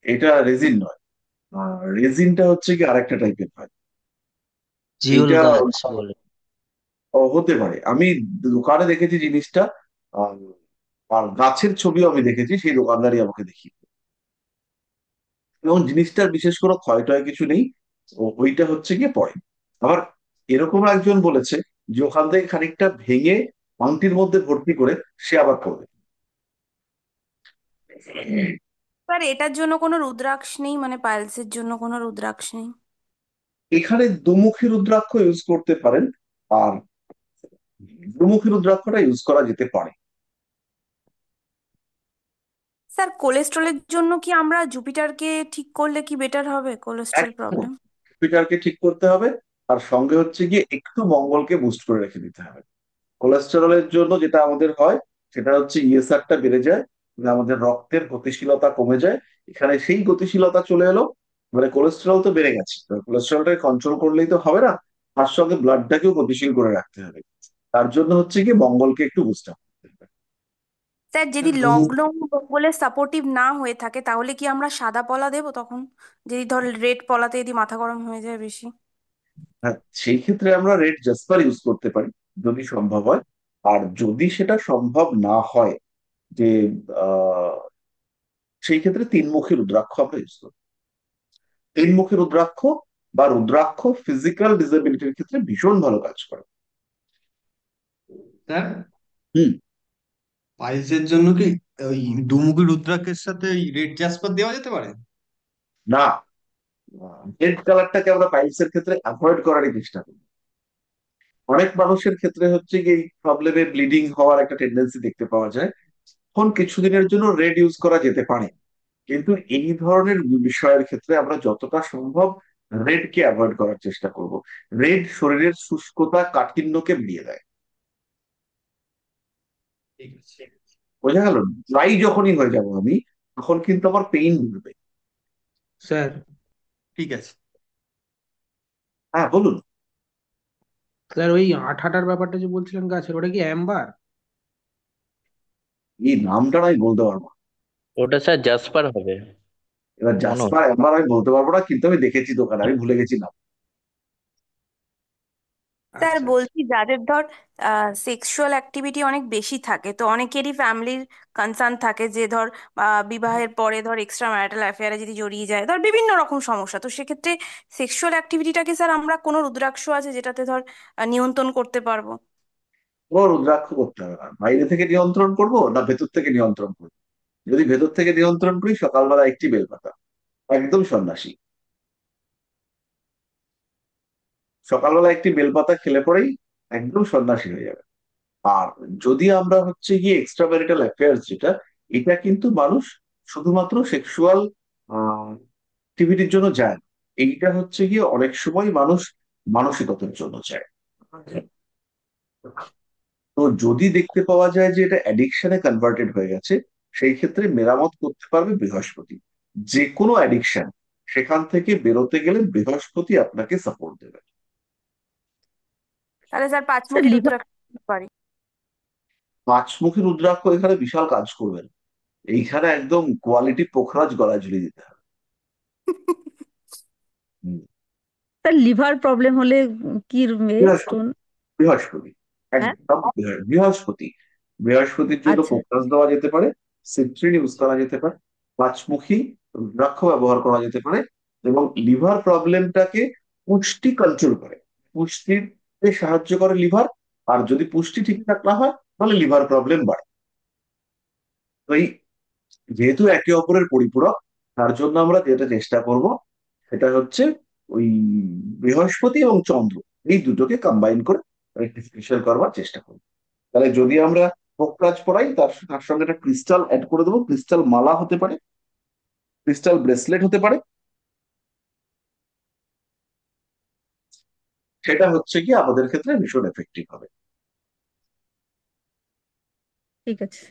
A: এটা রেজিন নয়। রেজিনটা হচ্ছে কি আরেকটা টাইপের হয়।
G: জিউল
A: এইটা
G: গাছ বলে।
A: হতে পারে, আমি দোকানে দেখেছি জিনিসটা। আহ, আর গাছের ছবিও আমি দেখেছি, সেই দোকানদারই আমাকে দেখি, এবং জিনিসটার বিশেষ কোনো ক্ষয় টয় কিছু নেই। ওইটা হচ্ছে গিয়ে পরে আবার এরকম একজন বলেছে যে ওখান থেকে খানিকটা ভেঙে আংটির মধ্যে ভর্তি করে সে আবার করবে।
D: স্যার এটার জন্য কোনো রুদ্রাক্ষ নেই, মানে পাইলসের জন্য কোনো রুদ্রাক্ষ নেই?
A: এখানে দুমুখী রুদ্রাক্ষ ইউজ করতে পারেন, আর দুমুখী রুদ্রাক্ষটা ইউজ করা যেতে পারে।
D: স্যার কোলেস্ট্রলের জন্য কি আমরা জুপিটারকে ঠিক করলে কি বেটার হবে, কোলেস্ট্রল
A: একদম
D: প্রবলেম?
A: জুপিটারকে ঠিক করতে হবে, আর সঙ্গে হচ্ছে গিয়ে একটু মঙ্গলকে বুস্ট করে রেখে দিতে হবে। কোলেস্টেরলের জন্য যেটা আমাদের হয়, সেটা হচ্ছে ইএসআরটা বেড়ে যায়, মানে আমাদের রক্তের গতিশীলতা কমে যায়। এখানে সেই গতিশীলতা চলে এলো, মানে কোলেস্টেরল তো বেড়ে গেছে, কোলেস্টেরলটাকে কন্ট্রোল করলেই তো হবে না, তার সঙ্গে ব্লাডটাকেও গতিশীল করে রাখতে হবে। তার জন্য হচ্ছে কি মঙ্গলকে একটু বুস্ট আপ করতে হবে।
D: স্যার যদি লগ্ন মঙ্গলের সাপোর্টিভ না হয়ে থাকে তাহলে কি আমরা সাদা পলা দেবো তখন, যদি ধর রেড পলাতে যদি মাথা গরম হয়ে যায় বেশি?
A: হ্যাঁ, সেই ক্ষেত্রে আমরা রেড জাসপার ইউজ করতে পারি। যদি সম্ভব হয়। আর যদি সেটা সম্ভব না হয়, যে আহ সেই ক্ষেত্রে তিনমুখী রুদ্রাক্ষ আমরা ইউজ করি। তিনমুখী রুদ্রাক্ষ বা রুদ্রাক্ষ ফিজিক্যাল ডিসেবিলিটির ক্ষেত্রে ভীষণ ভালো কাজ করে।
E: স্যার,
A: হুম।
E: পাইলসের জন্য কি ওই দুমুখী রুদ্রাক্ষের সাথে ওই রেড জাসপার দেওয়া যেতে পারে?
A: না, রেড কালারটাকে আমরা পাইলসের ক্ষেত্রে অ্যাভয়েড করারই চেষ্টা করি। অনেক মানুষের ক্ষেত্রে হচ্ছে কি এই প্রবলেমে ব্লিডিং হওয়ার একটা টেন্ডেন্সি দেখতে পাওয়া যায়। এখন কিছুদিনের জন্য রেড ইউজ করা যেতে পারে, কিন্তু এই ধরনের বিষয়ের ক্ষেত্রে আমরা যতটা সম্ভব রেড কে অ্যাভয়েড করার চেষ্টা করব। রেড শরীরের শুষ্কতা কাঠিন্যকে বাড়িয়ে দেয়।
E: ঠিক আছে
A: বোঝা গেল? ড্রাই যখনই হয়ে যাব আমি, তখন কিন্তু আমার পেইন বাড়বে।
B: স্যার,
E: ঠিক আছে।
A: হ্যাঁ, বলুন।
B: স্যার ওই আঠাটার ব্যাপারটা যে বলছিলেন গাছের, ওটা কি অ্যাম্বার?
A: এই নামটা আমি বলতে পারবো না।
G: ওটা স্যার জাসপার হবে
A: এবার
G: মনে
A: জাসপার
G: হচ্ছে।
A: এবার আমি বলতে পারবো না, কিন্তু আমি দেখেছি দোকানে, আমি ভুলে গেছি নাম।
D: স্যার
B: আচ্ছা আচ্ছা।
D: বলছি, যাদের ধর সেক্সুয়াল অ্যাক্টিভিটি অনেক বেশি থাকে, তো অনেকেরই ফ্যামিলির কনসার্ন থাকে যে ধর বিবাহের পরে ধর এক্সট্রা ম্যারিটাল অ্যাফেয়ারে যদি জড়িয়ে যায়, ধর বিভিন্ন রকম সমস্যা, তো সেক্ষেত্রে সেক্সুয়াল অ্যাক্টিভিটিটাকে স্যার আমরা কোনো রুদ্রাক্ষ আছে যেটাতে ধর নিয়ন্ত্রণ করতে পারবো?
A: ও রুদ্রাক্ষ করতে হবে না, বাইরে থেকে নিয়ন্ত্রণ করবো না ভেতর থেকে নিয়ন্ত্রণ করবো? যদি ভেতর থেকে নিয়ন্ত্রণ করি, সকালবেলা একটি বেলপাতা, একদম সন্ন্যাসী। সকালবেলা একটি বেলপাতা খেলে পরেই একদম সন্ন্যাসী হয়ে যাবে। আর যদি আমরা হচ্ছে গিয়ে এক্সট্রা ম্যারিটাল অ্যাফেয়ার্স, যেটা এটা কিন্তু মানুষ শুধুমাত্র সেক্সুয়াল অ্যাক্টিভিটির জন্য যায় না। এইটা হচ্ছে গিয়ে অনেক সময় মানুষ মানসিকতার জন্য যায়। তো যদি দেখতে পাওয়া যায় যে এটা অ্যাডিকশনে কনভার্টেড হয়ে গেছে, সেই ক্ষেত্রে মেরামত করতে পারবে বৃহস্পতি। যে কোনো অ্যাডিকশন, সেখান থেকে বেরোতে গেলে বৃহস্পতি আপনাকে সাপোর্ট দেবে।
D: তাহলে স্যার
K: স্যার
D: পাঁচমুখী
K: লিভার
D: রুদ্রাক্ষ করতে পারি?
A: পাঁচমুখী রুদ্রাক্ষ এখানে বিশাল কাজ করবে না। এইখানে একদম কোয়ালিটি পোখরাজ গলায় ঝুলিয়ে দিতে হবে। হুম।
K: স্যার লিভার প্রবলেম হলে কি
A: বৃহস্পতি,
K: স্টোন?
A: বৃহস্পতি,
K: হ্যাঁ।
A: একদম বৃহস্পতি। বৃহস্পতির জন্য
K: আচ্ছা।
A: ফোকাস দেওয়া যেতে পারে, সিট্রিন ইউজ করা যেতে পারে, পাঁচমুখী রুদ্রাক্ষ ব্যবহার করা যেতে পারে। এবং লিভার প্রবলেমটাকে পুষ্টি কন্ট্রোল করে, পুষ্টিতে সাহায্য করে লিভার। আর যদি পুষ্টি ঠিকঠাক না হয়, তাহলে লিভার প্রবলেম বাড়ে। তো এই যেহেতু একে অপরের পরিপূরক, তার জন্য আমরা যেটা চেষ্টা করব সেটা হচ্ছে ওই বৃহস্পতি এবং চন্দ্র, এই দুটোকে কম্বাইন করে রেক্টিফিকেশন করবার চেষ্টা করব। তাহলে যদি আমরা পোকরাজ পড়াই, তার তার সঙ্গে একটা ক্রিস্টাল অ্যাড করে দেবো। ক্রিস্টাল মালা হতে পারে, ক্রিস্টাল ব্রেসলেট হতে পারে। সেটা হচ্ছে কি আমাদের ক্ষেত্রে ভীষণ এফেক্টিভ হবে।
K: ঠিক আছে।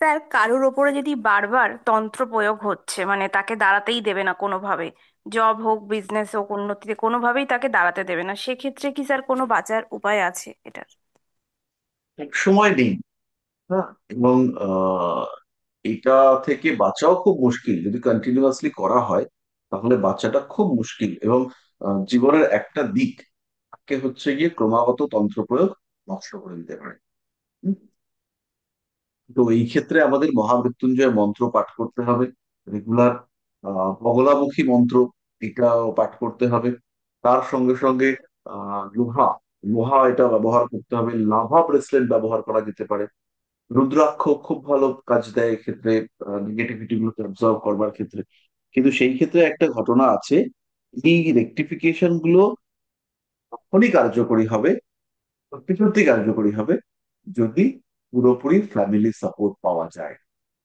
D: স্যার কারোর ওপরে যদি বারবার তন্ত্র প্রয়োগ হচ্ছে, মানে তাকে দাঁড়াতেই দেবে না কোনোভাবে, জব হোক বিজনেস হোক উন্নতিতে কোনোভাবেই তাকে দাঁড়াতে দেবে না, সেক্ষেত্রে কি স্যার কোনো বাঁচার উপায় আছে এটার?
A: এক সময় নেই। হ্যাঁ, এবং এটা থেকে বাঁচাও খুব মুশকিল। যদি কন্টিনিউয়াসলি করা হয়, তাহলে বাচ্চাটা খুব মুশকিল। এবং জীবনের একটা দিক কে হচ্ছে গিয়ে ক্রমাগত তন্ত্র প্রয়োগ নষ্ট করে দিতে পারে। হুম। তো এই ক্ষেত্রে আমাদের মহামৃত্যুঞ্জয় মন্ত্র পাঠ করতে হবে রেগুলার। বগলামুখী মন্ত্র, এটাও পাঠ করতে হবে। তার সঙ্গে সঙ্গে লোহা, লোহা এটা ব্যবহার করতে হবে। লাভা ব্রেসলেট ব্যবহার করা যেতে পারে। রুদ্রাক্ষ খুব ভালো কাজ দেয় এক্ষেত্রে, নেগেটিভিটি গুলোকে অবজার্ভ করবার ক্ষেত্রে। কিন্তু সেই ক্ষেত্রে একটা ঘটনা আছে, এই রেকটিফিকেশন গুলো তখনই কার্যকরী হবে, সত্যি সত্যি কার্যকরী হবে, যদি পুরোপুরি ফ্যামিলি সাপোর্ট পাওয়া যায়।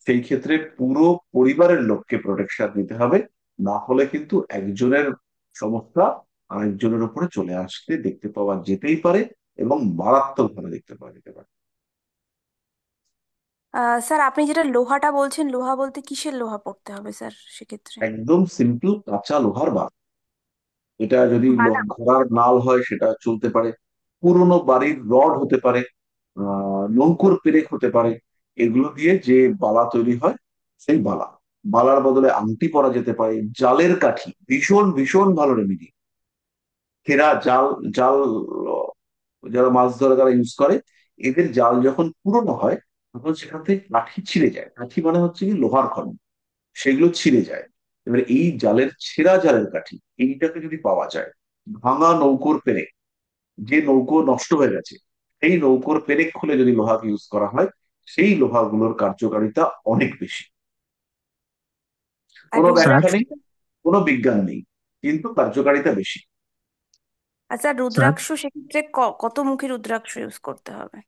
A: সেই ক্ষেত্রে পুরো পরিবারের লোককে প্রোটেকশন দিতে হবে। না হলে কিন্তু একজনের সমস্যা আরেকজনের উপরে চলে আসতে দেখতে পাওয়া যেতেই পারে, এবং মারাত্মক ভাবে দেখতে পাওয়া যেতে পারে।
D: স্যার আপনি যেটা লোহাটা বলছেন, লোহা বলতে কিসের লোহা পড়তে হবে স্যার সেক্ষেত্রে?
A: একদম সিম্পল কাঁচা লোহার বার। এটা যদি
D: বালা?
A: ঘোড়ার নাল হয় সেটা চলতে পারে, পুরোনো বাড়ির রড হতে পারে, নঙ্কুর পেরেক হতে পারে। এগুলো দিয়ে যে বালা তৈরি হয়, সেই বালা, মালার বদলে আংটি পরা যেতে পারে। জালের কাঠি ভীষণ ভীষণ ভালো রেমেডি। খেরা জাল, জাল যারা মাছ ধরে তারা ইউজ করে, এদের জাল যখন পুরনো হয় তখন সেখান থেকে কাঠি ছিঁড়ে যায়। কাঠি মানে হচ্ছে কি লোহার খন্ড, সেগুলো ছিঁড়ে যায়। এবারে এই জালের, ছেঁড়া জালের কাঠি এইটাকে যদি পাওয়া যায়, ভাঙা নৌকোর পেরেক, যে নৌকো নষ্ট হয়ে গেছে সেই নৌকোর পেরেক খুলে যদি লোহাকে ইউজ করা হয়, সেই লোহাগুলোর কার্যকারিতা অনেক বেশি।
D: আর
A: কোনো
H: স্যার
A: ব্যাখ্যা
D: রুদ্রাক্ষ?
A: নেই, কোনো বিজ্ঞান নেই, কিন্তু কার্যকারিতা বেশি।
D: আচ্ছা,
H: স্যার
D: রুদ্রাক্ষ সেক্ষেত্রে কত মুখী রুদ্রাক্ষ ইউজ করতে হবে?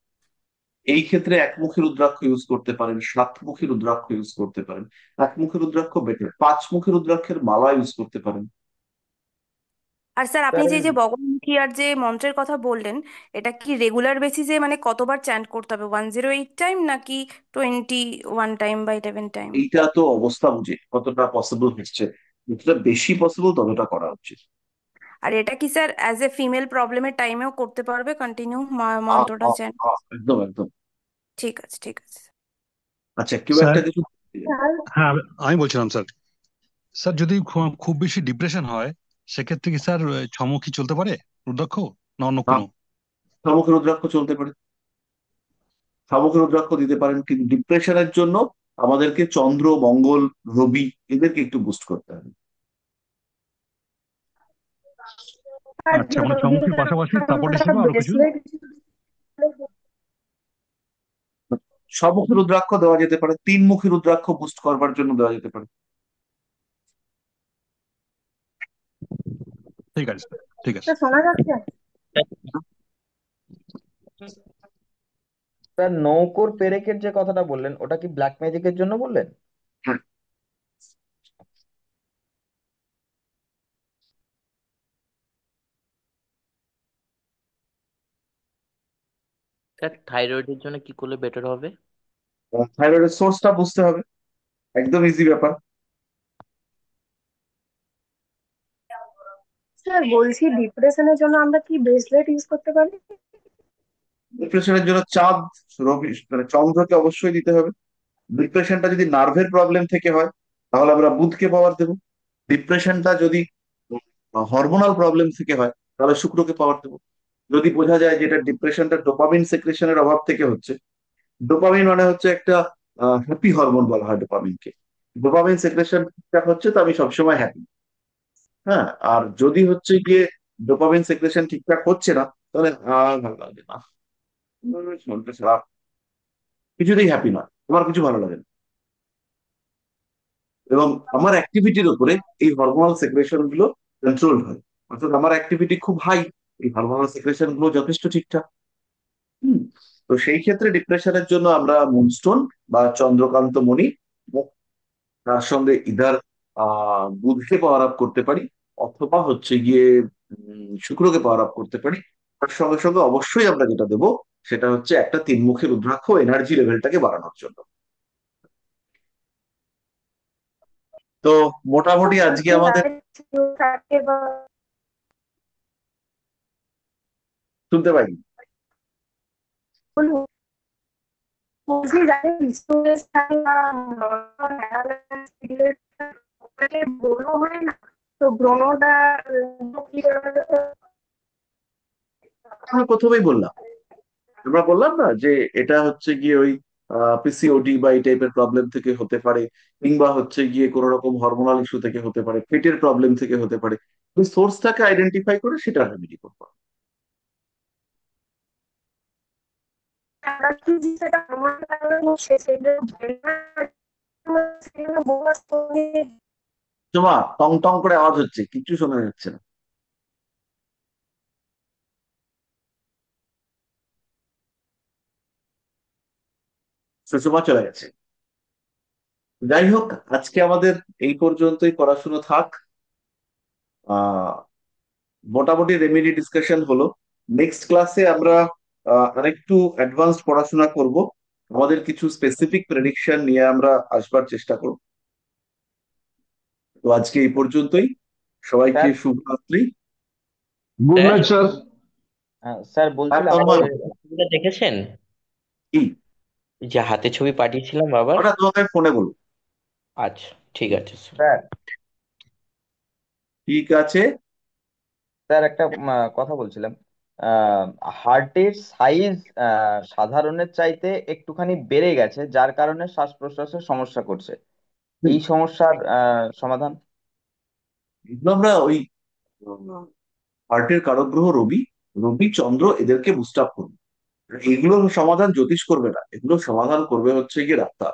A: এই ক্ষেত্রে একমুখী রুদ্রাক্ষ ইউজ করতে পারেন, সাতমুখী রুদ্রাক্ষ ইউজ করতে পারেন। একমুখী রুদ্রাক্ষ বেটার, পাঁচমুখী রুদ্রাক্ষের মালা ইউজ করতে পারেন।
D: আর স্যার আপনি
F: স্যার
D: যে যে বগলামুখী আর যে মন্ত্রের কথা বললেন, এটা কি রেগুলার বেসিসে মানে কতবার চ্যান্ট করতে হবে? 108 টাইম নাকি 21 টাইম বা 11 টাইম?
A: এইটা তো অবস্থা বুঝে কতটা পসিবল হচ্ছে, যতটা বেশি পসিবল ততটা করা উচিত।
D: আর এটা কি স্যার অ্যাজ এ ফিমেল প্রবলেমের টাইমেও করতে পারবে কন্টিনিউ
A: আহ,
D: মন্ত্রটা
A: আহ,
D: চ্যান্ট?
A: একদম একদম।
D: ঠিক আছে, ঠিক আছে।
A: আচ্ছা, কেউ
H: স্যার
A: একটা কিছু
C: স্যার
H: হ্যাঁ আমি বলছিলাম স্যার, স্যার যদি খুব বেশি ডিপ্রেশন হয় সেক্ষেত্রে কি স্যার ছমুখী চলতে পারে রুদ্রাক্ষ, না অন্য কোনো?
A: সমুখী রুদ্রাক্ষ চলতে পারে, সমুখী রুদ্রাক্ষ দিতে পারেন, কিন্তু ডিপ্রেশনের জন্য আমাদেরকে চন্দ্র, মঙ্গল, রবি এদেরকে একটু বুস্ট করতে হবে।
C: আর
H: আচ্ছা মানে
C: যদি
H: ছমুখীর পাশাপাশি সাপোর্ট
C: আমরা
H: হিসেবে আরো কিছু?
C: ব্রেসলেট,
A: সমুখী রুদ্রাক্ষ দেওয়া যেতে পারে, তিনমুখী রুদ্রাক্ষ বুস্ট করবার জন্য দেওয়া যেতে পারে।
H: ঠিক আছে স্যার, ঠিক আছে।
C: শোনা যাচ্ছে?
F: স্যার নৌকোর পেরেকের যে কথাটা বললেন ওটা কি ব্ল্যাক ম্যাজিকের জন্য বললেন?
A: হ্যাঁ।
G: স্যার থাইরয়েডের জন্য কি করলে বেটার হবে?
A: থাইরয়েডের সোর্সটা বুঝতে হবে, একদম ইজি ব্যাপার।
C: স্যার বলছি ডিপ্রেশনের জন্য আমরা কি ব্রেসলেট ইউজ করতে পারি?
A: ডিপ্রেশনের জন্য চাঁদ, রবি মানে চন্দ্রকে অবশ্যই দিতে হবে। ডিপ্রেশনটা যদি নার্ভের প্রবলেম থেকে হয় তাহলে আমরা বুধকে পাওয়ার দেবো। ডিপ্রেশনটা যদি হরমোনাল প্রবলেম থেকে হয় তাহলে শুক্রকে পাওয়ার দেবো। যদি বোঝা যায় যে এটা ডিপ্রেশনটা ডোপামিন সেক্রেশনের অভাব থেকে হচ্ছে, ডোপামিন মানে হচ্ছে একটা হ্যাপি হরমোন বলা হয় ডোপামিনকে, ডোপামিন সেক্রেশন ঠিকঠাক হচ্ছে তো আমি সবসময় হ্যাপি। হ্যাঁ, আর যদি হচ্ছে গিয়ে ডোপামিন সেক্রেশন ঠিকঠাক হচ্ছে না তাহলে আর ভালো লাগে না, শরীরটা খারাপ, কিছুতেই হ্যাপি না, আমার কিছু ভালো লাগে না। এবং আমার অ্যাক্টিভিটির উপরে এই হরমোনাল সেক্রেশন গুলো কন্ট্রোল হয়। অর্থাৎ আমার অ্যাক্টিভিটি খুব হাই, এই হরমোনাল সেক্রেশন গুলো যথেষ্ট ঠিকঠাক। হুম। তো সেই ক্ষেত্রে ডিপ্রেশনের জন্য আমরা মুনস্টোন বা চন্দ্রকান্ত মণি, তার সঙ্গে ইধার বুধকে পাওয়ার আপ করতে পারি, অথবা হচ্ছে গিয়ে শুক্রকে পাওয়ার আপ করতে পারি। তার সঙ্গে সঙ্গে অবশ্যই আমরা যেটা দেবো সেটা হচ্ছে একটা তিনমুখী রুদ্রাক্ষ এনার্জি লেভেলটাকে বাড়ানোর জন্য। তো মোটামুটি আজকে আমাদের,
C: থাকে বা
A: শুনতে পাই,
C: বলুন, বলছি যাদের স্টোরেজ থাকে বা নর্মাল অ্যানালাইসিস ব্রণ হয় না, তো ব্রণটা কি
A: আমরা প্রথমেই বললাম, আমরা বললাম না যে এটা হচ্ছে গিয়ে ওই পিসিওডি বা এই টাইপের প্রবলেম থেকে হতে পারে, কিংবা হচ্ছে গিয়ে কোনো রকম হরমোনাল ইস্যু থেকে হতে পারে, পেটের প্রবলেম থেকে হতে পারে। ওই সোর্সটাকে আইডেন্টিফাই করে সেটা রেমেডি করবো।
C: অ্যালার্জি যেটা আমার কারণে হচ্ছে সেটা
A: তোমা টং টং করে আওয়াজ হচ্ছে, কিচ্ছু শোনা যাচ্ছে না। সুষমা চলে গেছে। যাই হোক, আজকে আমাদের এই পর্যন্তই পড়াশোনা থাক। আহ মোটামুটি রেমেডি ডিসকাশন হলো। নেক্সট ক্লাসে আমরা আরেকটু অ্যাডভান্সড পড়াশোনা করব, আমাদের কিছু স্পেসিফিক প্রেডিকশন নিয়ে আমরা আসবার চেষ্টা করব। তো আজকে এই পর্যন্তই, সবাইকে
F: স্যার
A: শুভরাত্রি।
I: Good
G: sir,
I: night sir.
F: Sir
A: আর
F: বলছিলাম
A: তন্ময়,
F: যে
G: ছবিটা দেখেছেন?
A: কি
G: যে হাতে ছবি পাঠিয়েছিলাম বাবার।
A: ওটা তোমাকে ফোনে বলবো।
G: আচ্ছা। ঠিক আছে স্যার।
F: স্যার,
A: ঠিক আছে।
F: স্যার একটা কথা বলছিলাম। হার্টের সাইজ সাধারণের চাইতে একটুখানি বেড়ে গেছে, যার কারণে শ্বাস প্রশ্বাসের সমস্যা করছে।
A: হুম,
F: এই সমস্যার সমাধান?
A: এগুলো আমরা ওই হার্টের কারক গ্রহ রবি, রবি চন্দ্র এদেরকে বুস্ট আপ করবো। এগুলোর সমাধান জ্যোতিষ করবে না, এগুলো সমাধান করবে হচ্ছে গিয়ে ডাক্তার।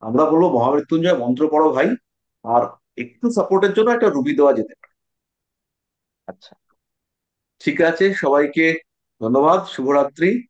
A: আমরা বলবো মহামৃত্যুঞ্জয় মন্ত্র পড়ো ভাই, আর একটু সাপোর্টের জন্য একটা রুবি দেওয়া যেতে পারে।
F: আচ্ছা।
A: ঠিক আছে, সবাইকে ধন্যবাদ, শুভরাত্রি।